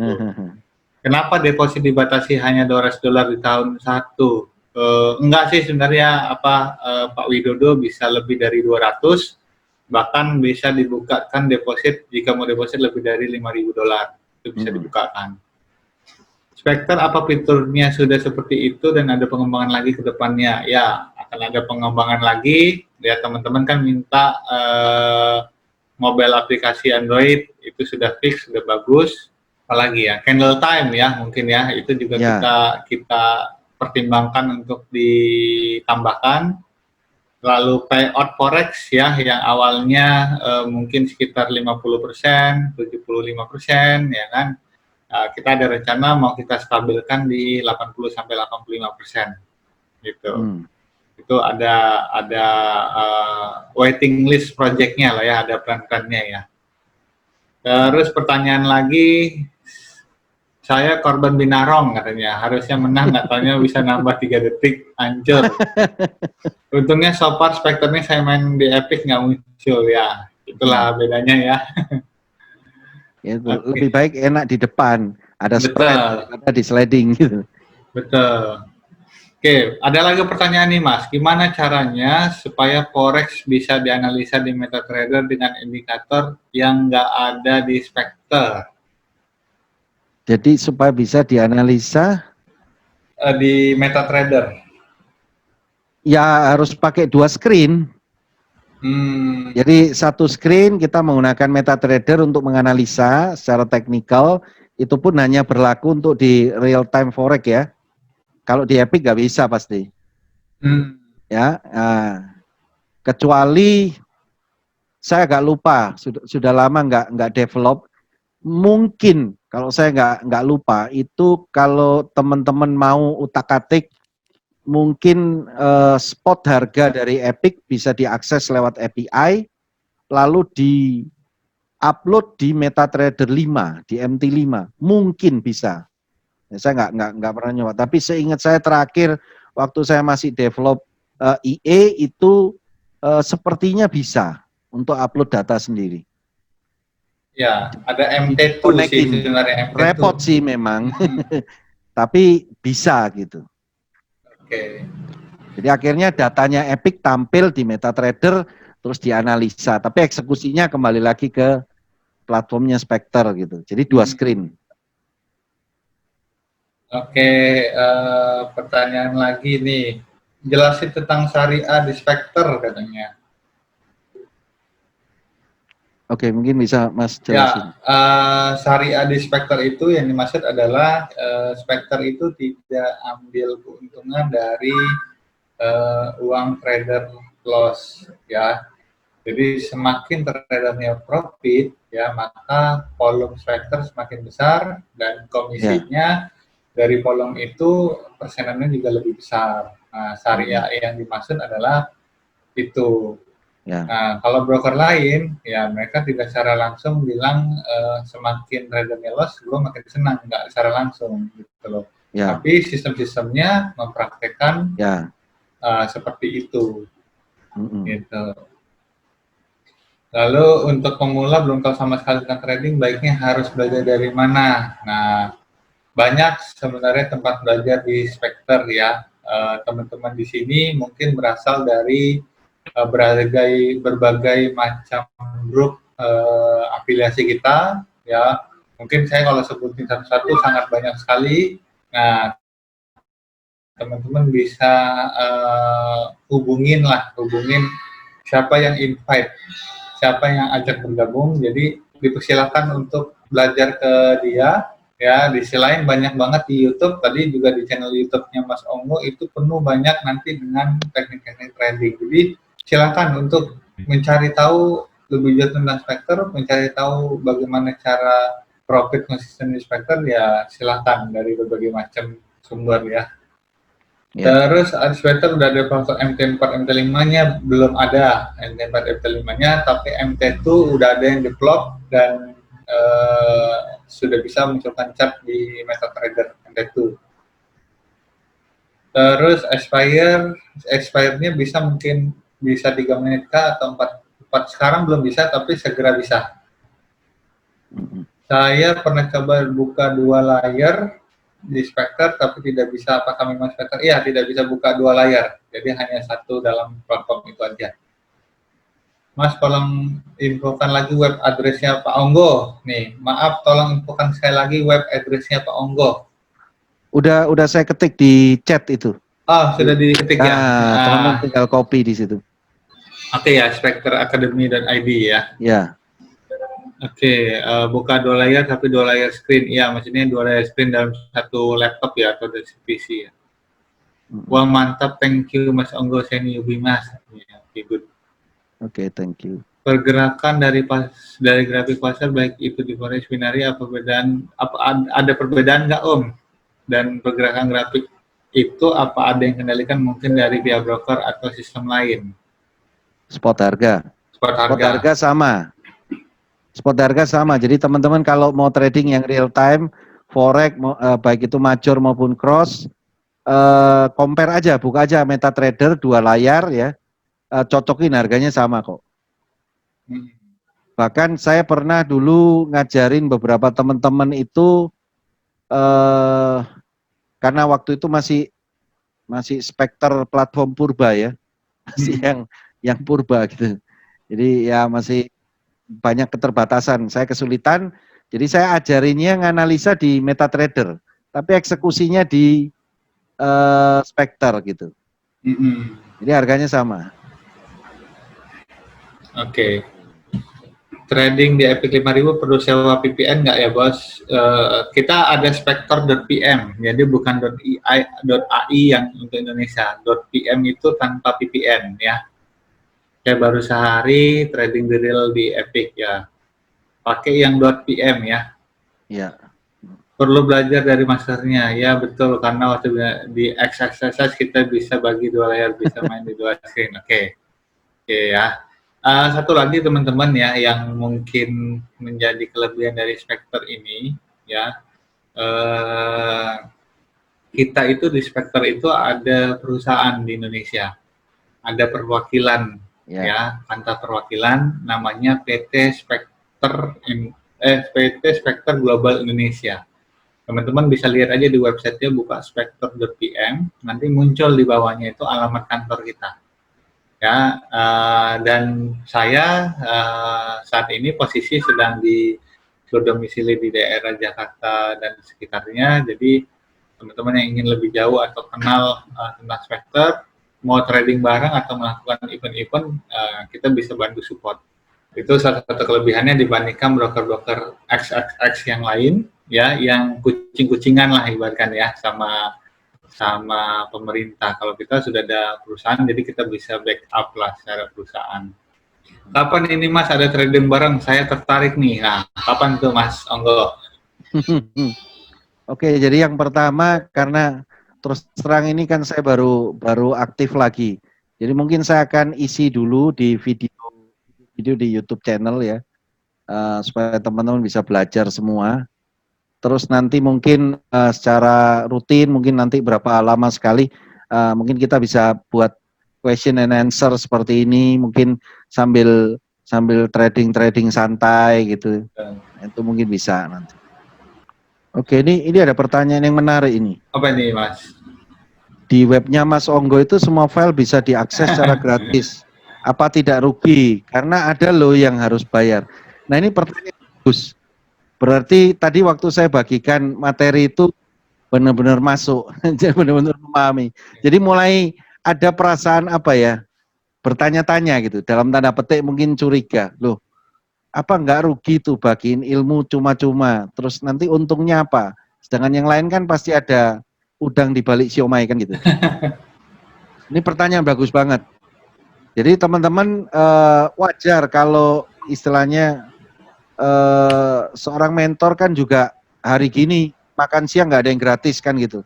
kenapa deposit dibatasi hanya $200 di tahun 1? Enggak sih sebenarnya Pak Widodo bisa lebih dari 200, bahkan bisa dibukakan deposit jika mau deposit lebih dari $5.000 itu bisa dibukakan. Spectre apa fiturnya sudah seperti itu dan ada pengembangan lagi ke depannya? Ya, akan ada pengembangan lagi. Ya, teman-teman kan minta mobile aplikasi Android itu sudah fix, sudah bagus. Apalagi ya, candle time ya mungkin ya, itu juga kita pertimbangkan untuk ditambahkan. lalu payout forex ya, yang awalnya mungkin sekitar 50%, 75%, ya kan. Kita ada rencana mau kita stabilkan di 80-85% gitu. Itu ada waiting list projectnya lah ya, ada plan-plannya ya. Terus pertanyaan lagi, saya korban binarong katanya, harusnya menang, nggak taunya bisa nambah 3 detik, hancur. Untungnya so far spekternya saya main di Epic nggak muncul ya, itulah bedanya ya. Itu lebih baik enak di depan, ada spread, ada di sliding gitu. Betul. Oke, ada lagi pertanyaan nih Mas, gimana caranya supaya forex bisa dianalisa di MetaTrader dengan indikator yang nggak ada di spekter? Jadi supaya bisa dianalisa di MetaTrader. Ya harus pakai 2 screen. Jadi satu screen kita menggunakan MetaTrader untuk menganalisa secara teknikal, itu pun hanya berlaku untuk di real time forex ya. Kalau di Epic nggak bisa pasti. Ya, kecuali saya agak lupa, sudah lama nggak develop. Mungkin kalau saya nggak lupa itu kalau teman-teman mau utak-atik mungkin spot harga dari Epic bisa diakses lewat API lalu di-upload di MetaTrader 5, di MT5 mungkin bisa. Ya, saya nggak pernah nyoba, tapi seingat saya terakhir waktu saya masih develop IE itu sepertinya bisa untuk upload data sendiri. Ya, ada MT2 sih sebenarnya. MT2. Repot sih memang, tapi bisa gitu. Oke. Jadi akhirnya datanya Epic tampil di MetaTrader terus dianalisa, tapi eksekusinya kembali lagi ke platformnya Spectre gitu. Jadi 2 screen. Oke, pertanyaan lagi nih. Jelasin tentang syariah di Spectre katanya. Oke, mungkin bisa Mas jelasin. Ya, syariah di Spectre itu yang dimaksud adalah Spectre itu tidak ambil keuntungan dari uang trader loss ya. Jadi semakin tradernya profit ya, maka volume Spectre semakin besar dan komisinya dari volume itu persenannya juga lebih besar. Nah, syariah yang dimaksud adalah itu. Nah, kalau broker lain, ya mereka tidak secara langsung bilang semakin tradernya loss, gue makin senang, nggak secara langsung gitu loh. Tapi sistem-sistemnya mempraktekkan seperti itu. Gitu. Lalu untuk pemula belum tahu sama sekali tentang trading, baiknya harus belajar dari mana? Nah, banyak sebenarnya tempat belajar di Spectre ya. Teman-teman di sini mungkin berasal dari berbagai macam grup afiliasi kita ya. Mungkin saya kalau sebutin satu-satu sangat banyak sekali. Nah, teman-teman bisa hubungin siapa yang invite, siapa yang ajak bergabung. Jadi dipersilakan untuk belajar ke dia ya. Di sisi lain banyak banget di YouTube, tadi juga di channel YouTube-nya Mas Onggo itu penuh banyak nanti dengan teknik-teknik trading. Jadi silakan untuk mencari tahu lebih jauh tentang Spectre, mencari tahu bagaimana cara profit konsisten di Spectre, ya silakan dari berbagai macam sumber ya. Terus Spectre udah ada platform MT4, MT5-nya belum ada, MT4, MT5-nya, tapi MT2 udah ada yang develop dan sudah bisa munculkan chart di MetaTrader MT2. Terus expire-nya bisa mungkin bisa 3 menit kah atau 4 sekarang belum bisa, tapi segera bisa. Saya pernah coba buka 2 layar di Spectre, tapi tidak bisa. Apakah memang Spectre? Iya, tidak bisa buka 2 layar, jadi hanya satu dalam platform itu aja. Mas, tolong infokan lagi web address-nya Pak Onggo. Nih, maaf, tolong infokan sekali lagi web address-nya Pak Onggo. Udah saya ketik di chat itu. Oh, sudah diketik ya? Teman-teman tinggal copy di situ. Oke ya, spectreacademy.id ya? Ya. Oke, buka 2 layar tapi 2 layar screen. Iya, maksudnya 2 layar screen dalam satu laptop ya, atau dari PC ya? Wah mantap, thank you Mas Onggo, saya newbie Mas. Ya, good. Oke, thank you. Pergerakan dari grafik pasar baik itu di forex binary ada perbedaan nggak Om? Dan pergerakan grafik itu apa ada yang kendalikan mungkin dari pihak broker atau sistem lain? Spot harga. Spot harga sama. Spot harga sama. Jadi teman-teman kalau mau trading yang real time, forex baik itu major maupun cross, compare aja, buka aja MetaTrader 2 layar ya, cocokin harganya sama kok. Bahkan saya pernah dulu ngajarin beberapa teman-teman itu karena waktu itu masih spekter platform purba ya, masih yang purba gitu. Jadi ya masih banyak keterbatasan. Saya kesulitan, jadi saya ajarinnya nganalisa di MetaTrader, tapi eksekusinya di spekter gitu. Jadi harganya sama. Oke. Trading di Epic 5000 perlu sewa VPN nggak ya bos? Kita ada Spectre.pm, jadi bukan .ai yang untuk Indonesia. .pm itu tanpa VPN ya. Saya baru sehari trading di real di Epic ya. Pakai yang .pm ya. Iya. Perlu belajar dari masternya, ya betul, karena waktu di XXSS kita bisa bagi 2 layar, bisa main di 2 screen. Oke ya. Satu lagi teman-teman ya, yang mungkin menjadi kelebihan dari Spectre ini ya, kita itu di Spectre itu ada perusahaan di Indonesia, ada perwakilan ya, kantor perwakilan namanya PT Spectre Global Indonesia. Teman-teman bisa lihat aja di websitenya, buka spectre.pm, nanti muncul di bawahnya itu alamat kantor kita. Ya, dan saya saat ini posisi sedang berdomisili di daerah Jakarta dan sekitarnya. Jadi teman-teman yang ingin lebih jauh atau kenal tentang Spectre, mau trading bareng atau melakukan event-event, kita bisa bantu support. Itu salah satu kelebihannya dibandingkan broker-broker XXX yang lain, ya, yang kucing-kucingan lah ibaratkan ya, sama pemerintah. Kalau kita sudah ada perusahaan, jadi kita bisa backup lah secara perusahaan. Kapan ini Mas ada trading bareng? Saya tertarik nih. Nah, kapan tuh Mas Onggo? Oke, jadi yang pertama karena terus terang ini kan saya baru aktif lagi. Jadi mungkin saya akan isi dulu di video di YouTube channel ya, supaya teman-teman bisa belajar semua. Terus nanti mungkin secara rutin, mungkin nanti berapa lama sekali, mungkin kita bisa buat question and answer seperti ini, mungkin sambil trading santai gitu. Itu mungkin bisa nanti. Oke, ini ada pertanyaan yang menarik ini. Apa ini Mas? Di webnya Mas Onggo itu semua file bisa diakses secara gratis. Apa tidak rugi? Karena ada loh yang harus bayar. Nah ini pertanyaan bagus. Berarti tadi waktu saya bagikan materi itu benar-benar masuk, benar-benar memahami. Jadi mulai ada perasaan apa ya, bertanya-tanya gitu, dalam tanda petik mungkin curiga, loh apa nggak rugi tuh bagiin ilmu cuma-cuma, terus nanti untungnya apa? Sedangkan yang lain kan pasti ada udang di balik siomay kan gitu. Ini pertanyaan bagus banget. Jadi teman-teman wajar kalau istilahnya seorang mentor kan juga hari gini makan siang nggak ada yang gratis kan gitu.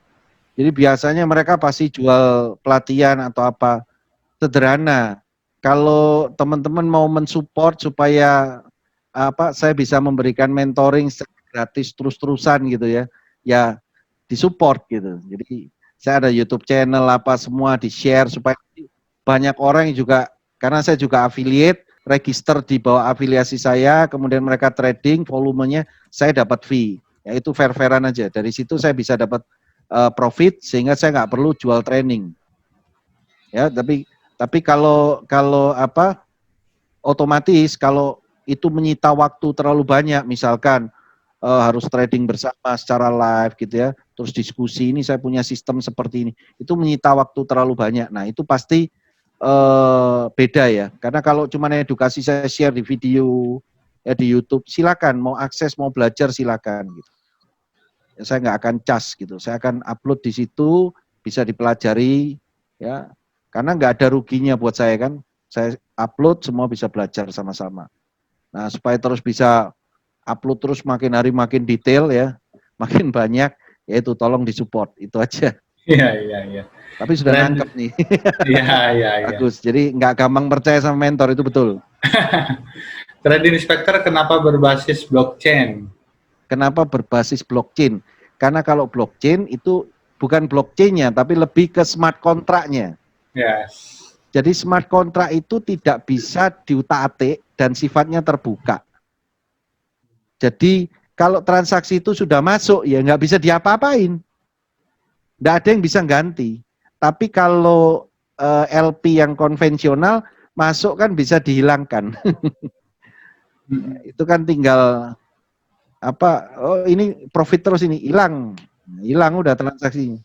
Jadi biasanya mereka pasti jual pelatihan atau apa, sederhana. Kalau teman-teman mau mensupport supaya saya bisa memberikan mentoring gratis terus-terusan gitu ya, ya disupport gitu. Jadi saya ada YouTube channel apa semua di share supaya banyak orang yang juga, karena saya juga affiliate, register di bawah afiliasi saya, kemudian mereka trading, volumenya saya dapat fee, yaitu fair-fairan aja. Dari situ saya bisa dapat profit sehingga saya nggak perlu jual training. Ya, tapi kalau otomatis kalau itu menyita waktu terlalu banyak, misalkan harus trading bersama secara live gitu ya, terus diskusi, ini saya punya sistem seperti ini, itu menyita waktu terlalu banyak. Nah itu pasti beda ya, karena kalau cuma edukasi saya share di video ya di YouTube, silakan mau akses mau belajar silakan gitu. Ya, saya nggak akan cas gitu, saya akan upload di situ bisa dipelajari ya, karena nggak ada ruginya buat saya kan, saya upload semua bisa belajar sama-sama. Nah supaya terus bisa upload terus makin hari makin detail ya, makin banyak, yaitu tolong disupport, itu aja. Iya, iya, iya. Tapi sudah nangkep nih. Iya, iya, iya. Bagus, jadi nggak gampang percaya sama mentor, itu betul. Trading Inspector kenapa berbasis blockchain? Kenapa berbasis blockchain? Karena kalau blockchain itu bukan blockchain-nya, tapi lebih ke smart kontraknya. Yes. Jadi smart kontrak itu tidak bisa diutak-atik dan sifatnya terbuka. Jadi kalau transaksi itu sudah masuk, ya nggak bisa diapa-apain. Nggak ada yang bisa ganti. Tapi kalau LP yang konvensional masuk kan bisa dihilangkan. Itu kan tinggal apa? Oh ini profit terus ini hilang udah transaksinya.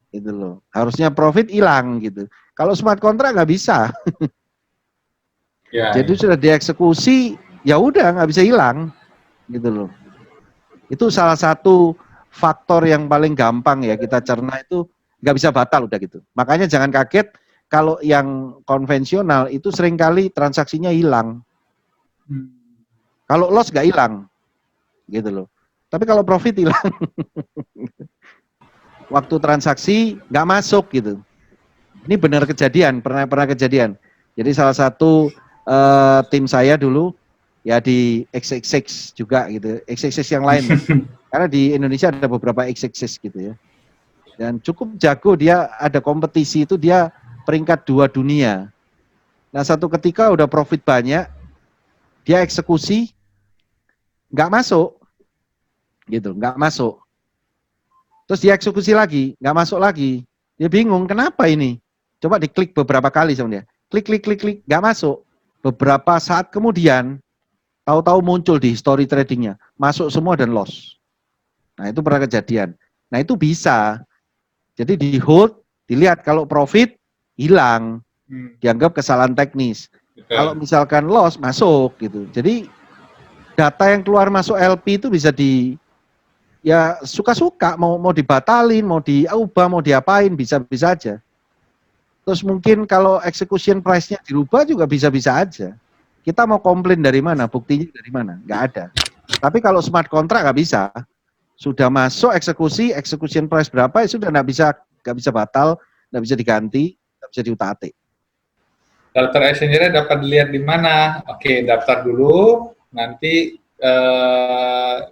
Gitu loh. Harusnya profit hilang gitu. Kalau smart contract nggak bisa. Ya, Jadi ya. sudah dieksekusi, ya udah nggak bisa hilang, gitu loh. Itu salah satu faktor yang paling gampang ya kita cerna, itu nggak bisa batal udah gitu. Makanya jangan kaget kalau yang konvensional itu seringkali transaksinya hilang. Kalau loss nggak hilang, gitu loh. Tapi kalau profit hilang. Waktu transaksi nggak masuk gitu. Ini benar kejadian, pernah kejadian. Jadi salah satu tim saya dulu ya di XXX juga gitu, XXX yang lain. Karena di Indonesia ada beberapa XXX gitu ya. Dan cukup jago, dia ada kompetisi itu dia peringkat 2 dunia. Nah satu ketika udah profit banyak, dia eksekusi nggak masuk, gitu, nggak masuk. Terus dia eksekusi lagi, nggak masuk lagi. Dia bingung kenapa ini. Coba diklik beberapa kali sama dia. Klik, nggak masuk. Beberapa saat kemudian, tahu-tahu muncul di history tradingnya, masuk semua dan loss. Nah itu pernah kejadian. Nah itu bisa. Jadi di hold, dilihat kalau profit, hilang. Dianggap kesalahan teknis. Betul. Kalau misalkan loss, masuk gitu. Jadi data yang keluar masuk LP itu bisa ya suka-suka, mau dibatalin, mau diubah, mau diapain, bisa-bisa aja. Terus mungkin kalau execution price-nya dirubah juga bisa-bisa aja. Kita mau komplain dari mana, buktinya dari mana? Nggak ada. Tapi kalau smart contract nggak bisa. Sudah masuk eksekusi, execution price berapa, ya sudah nggak bisa batal, nggak bisa diganti, nggak bisa diutak-atik. Daftar exchanger dapat dilihat di mana? Oke, daftar dulu, nanti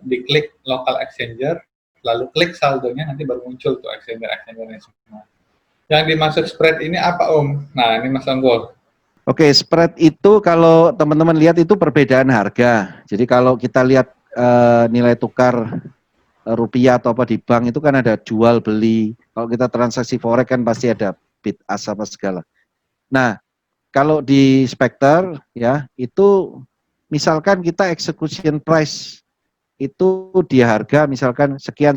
diklik local exchanger, lalu klik saldonya, nanti baru muncul tuh exchanger-exchangernya semua. Yang dimaksud spread ini apa Om? Nah ini Mas Anggol. Oke, spread itu kalau teman-teman lihat itu perbedaan harga. Jadi kalau kita lihat nilai tukar rupiah atau apa di bank itu kan ada jual beli. Kalau kita transaksi forex kan pasti ada bid ask apa segala. Nah, kalau di Spectre ya itu misalkan kita execution price itu di harga misalkan sekian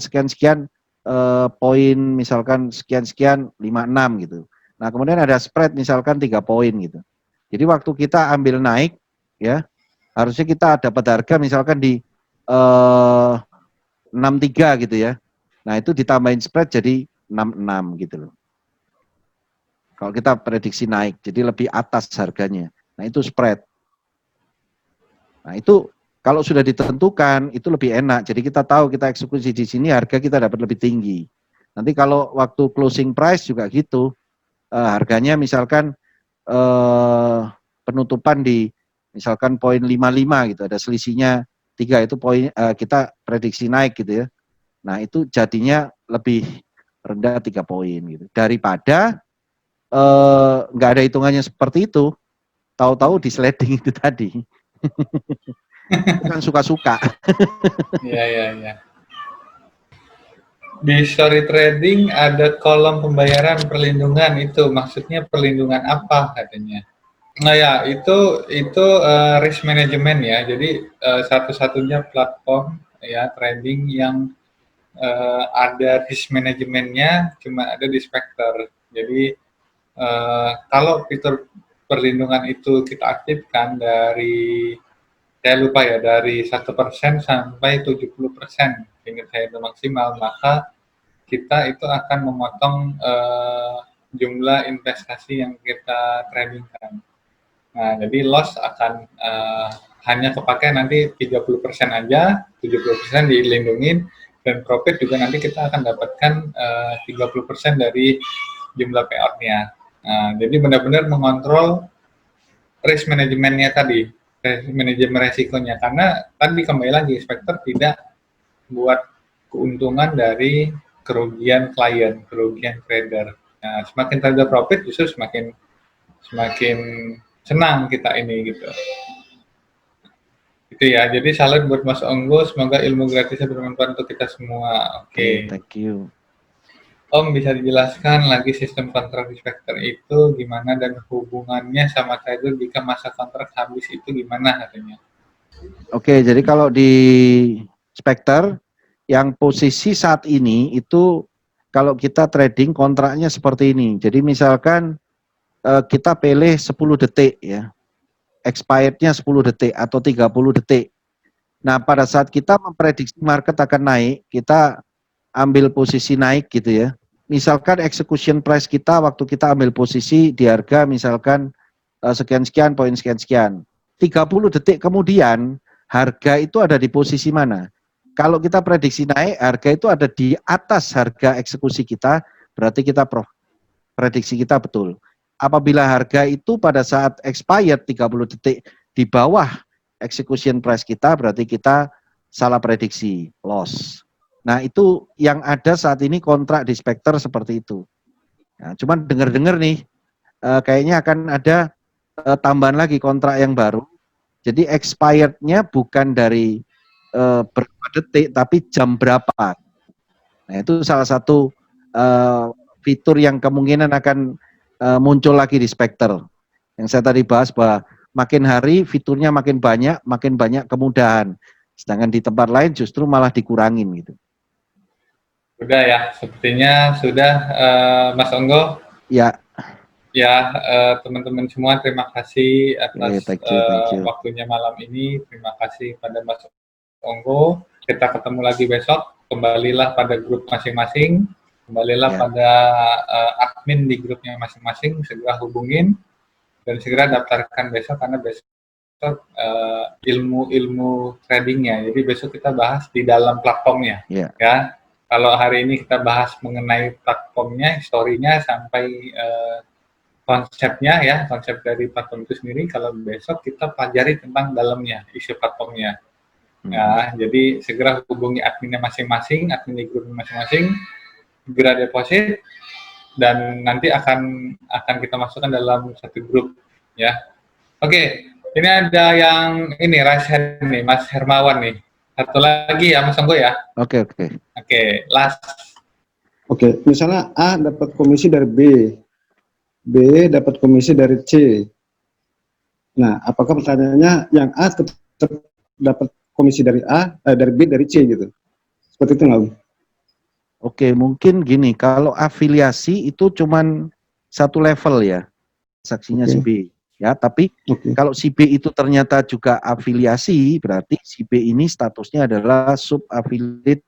poin, misalkan sekian 56 gitu. Nah, kemudian ada spread misalkan 3 poin gitu. Jadi waktu kita ambil naik ya, harusnya kita dapat harga misalkan di 63 gitu ya. Nah, itu ditambahin spread jadi 66 gitu loh. Kalau kita prediksi naik, jadi lebih atas harganya. Nah, itu spread. Nah, itu kalau sudah ditentukan itu lebih enak. Jadi kita tahu kita eksekusi di sini harga kita dapat lebih tinggi. Nanti kalau waktu closing price juga gitu, harganya misalkan penutupan di misalkan poin 55 gitu, ada selisihnya 3 itu poin kita prediksi naik gitu ya. Nah itu jadinya lebih rendah 3 poin gitu. Daripada nggak ada hitungannya seperti itu, tahu-tahu di sliding itu tadi. Itu kan suka-suka. Iya. Di story trading ada kolom pembayaran perlindungan, itu maksudnya perlindungan apa katanya? Nah ya itu risk management ya. Jadi satu-satunya platform ya trading yang ada risk manajemennya cuma ada di Spectre. Jadi kalau fitur perlindungan itu kita aktifkan dari, saya lupa ya, dari 1% sampai 70%, ingat saya itu maksimal, maka kita itu akan memotong jumlah investasi yang kita tradingkan. Nah, jadi loss akan hanya kepakai nanti 30% aja, 70% dilindungin, dan profit juga nanti kita akan dapatkan 30% dari jumlah payout-nya. Nah, jadi benar-benar mengontrol risk manajemennya tadi, manajemen resikonya, karena tadi kembali lagi Spectre tidak buat keuntungan dari kerugian klien, kerugian trader. Nah, semakin trader profit justru semakin senang kita ini gitu. Itu ya. Jadi salut buat Mas Onggo, semoga ilmu gratisnya bermanfaat untuk kita semua. Oke. Thank you. Om, bisa dijelaskan lagi sistem kontrak di Spectre itu gimana dan hubungannya sama trader jika masa kontrak habis itu gimana katanya? Oke, jadi kalau di Spectre yang posisi saat ini itu kalau kita trading kontraknya seperti ini. Jadi misalkan kita pilih 10 detik ya. Expirednya 10 detik atau 30 detik. Nah, pada saat kita memprediksi market akan naik, kita ambil posisi naik gitu ya. Misalkan execution price kita waktu kita ambil posisi di harga misalkan sekian-sekian, poin sekian-sekian. 30 detik kemudian harga itu ada di posisi mana? Kalau kita prediksi naik, harga itu ada di atas harga eksekusi kita, berarti kita prediksi kita betul. Apabila harga itu pada saat expired 30 detik di bawah execution price kita, berarti kita salah prediksi, loss. Nah, itu yang ada saat ini kontrak di Spectre seperti itu. Nah, cuman dengar-dengar nih, kayaknya akan ada tambahan lagi kontrak yang baru. Jadi expirednya bukan dari berapa detik, tapi jam berapa. Nah, itu salah satu fitur yang kemungkinan akan muncul lagi di Spectre. Yang saya tadi bahas bahwa makin hari fiturnya makin banyak kemudahan. Sedangkan di tempat lain justru malah dikurangin gitu. Sudah ya, sepertinya sudah Mas Onggo. Ya. Ya, teman-teman semua terima kasih atas thank you. waktunya malam ini. Terima kasih pada Mas Onggo. Kita ketemu lagi besok. Kembalilah pada grup masing-masing. Kembalilah pada admin di grupnya masing-masing. Segera hubungin dan segera daftarkan besok karena besok ilmu tradingnya. Jadi besok kita bahas di dalam platformnya. Ya. Kalau hari ini kita bahas mengenai platformnya, historinya sampai konsepnya ya, konsep dari platform itu sendiri. Kalau besok kita pelajari tentang dalamnya, isi platformnya. Ya, jadi segera hubungi adminnya masing-masing, admin di grup masing-masing, segera deposit, dan nanti akan kita masukkan dalam satu grup ya. Oke, ini ada yang ini rahasia nih, Mas Hermawan nih. Satu lagi ya Mas Onggo ya. Oke, last. Oke, misalnya A dapat komisi dari B dapat komisi dari C. Nah, apakah pertanyaannya yang A tetap dapat komisi dari dari B, dari C gitu? Seperti itu nggak? Oke, mungkin gini, kalau afiliasi itu cuman satu level ya, saksinya si B. Ya, tapi kalau si B itu ternyata juga afiliasi, berarti si B ini statusnya adalah sub affiliate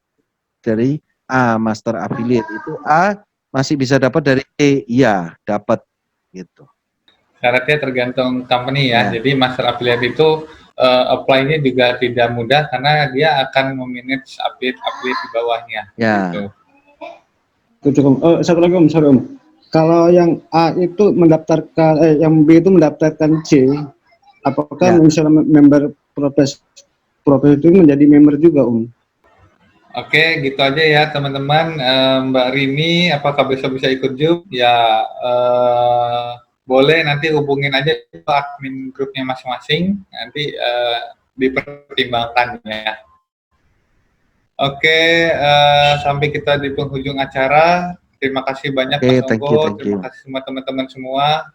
dari A, master affiliate. Itu A masih bisa dapat dari E, iya dapat gitu. Syaratnya tergantung company ya. Jadi master affiliate itu apply-nya juga tidak mudah karena dia akan memanage affiliate di bawahnya. Ya. Gitu. Satu lagi Om, sorry Om. Kalau yang A itu mendaftarkan, yang B itu mendaftarkan C, apakah misalnya member profes itu menjadi member juga Om? Oke, gitu aja ya teman-teman. Mbak Rini, apakah besok bisa ikut Zoom? Ya, boleh nanti hubungin aja admin grupnya masing-masing, nanti dipertimbangkan ya. Oke, sampai kita di penghujung acara. Terima kasih banyak Mas Onggo, terima kasih semua teman-teman semua.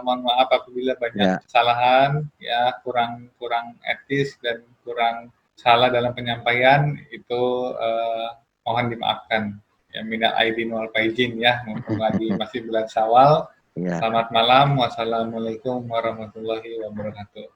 Mohon maaf apabila banyak kesalahan, ya kurang etis dan kurang salah dalam penyampaian, itu mohon dimaafkan. Ya, minal aidin wal faizin ya, mumpung lagi masih bulan Syawal. Selamat malam, wassalamualaikum warahmatullahi wabarakatuh.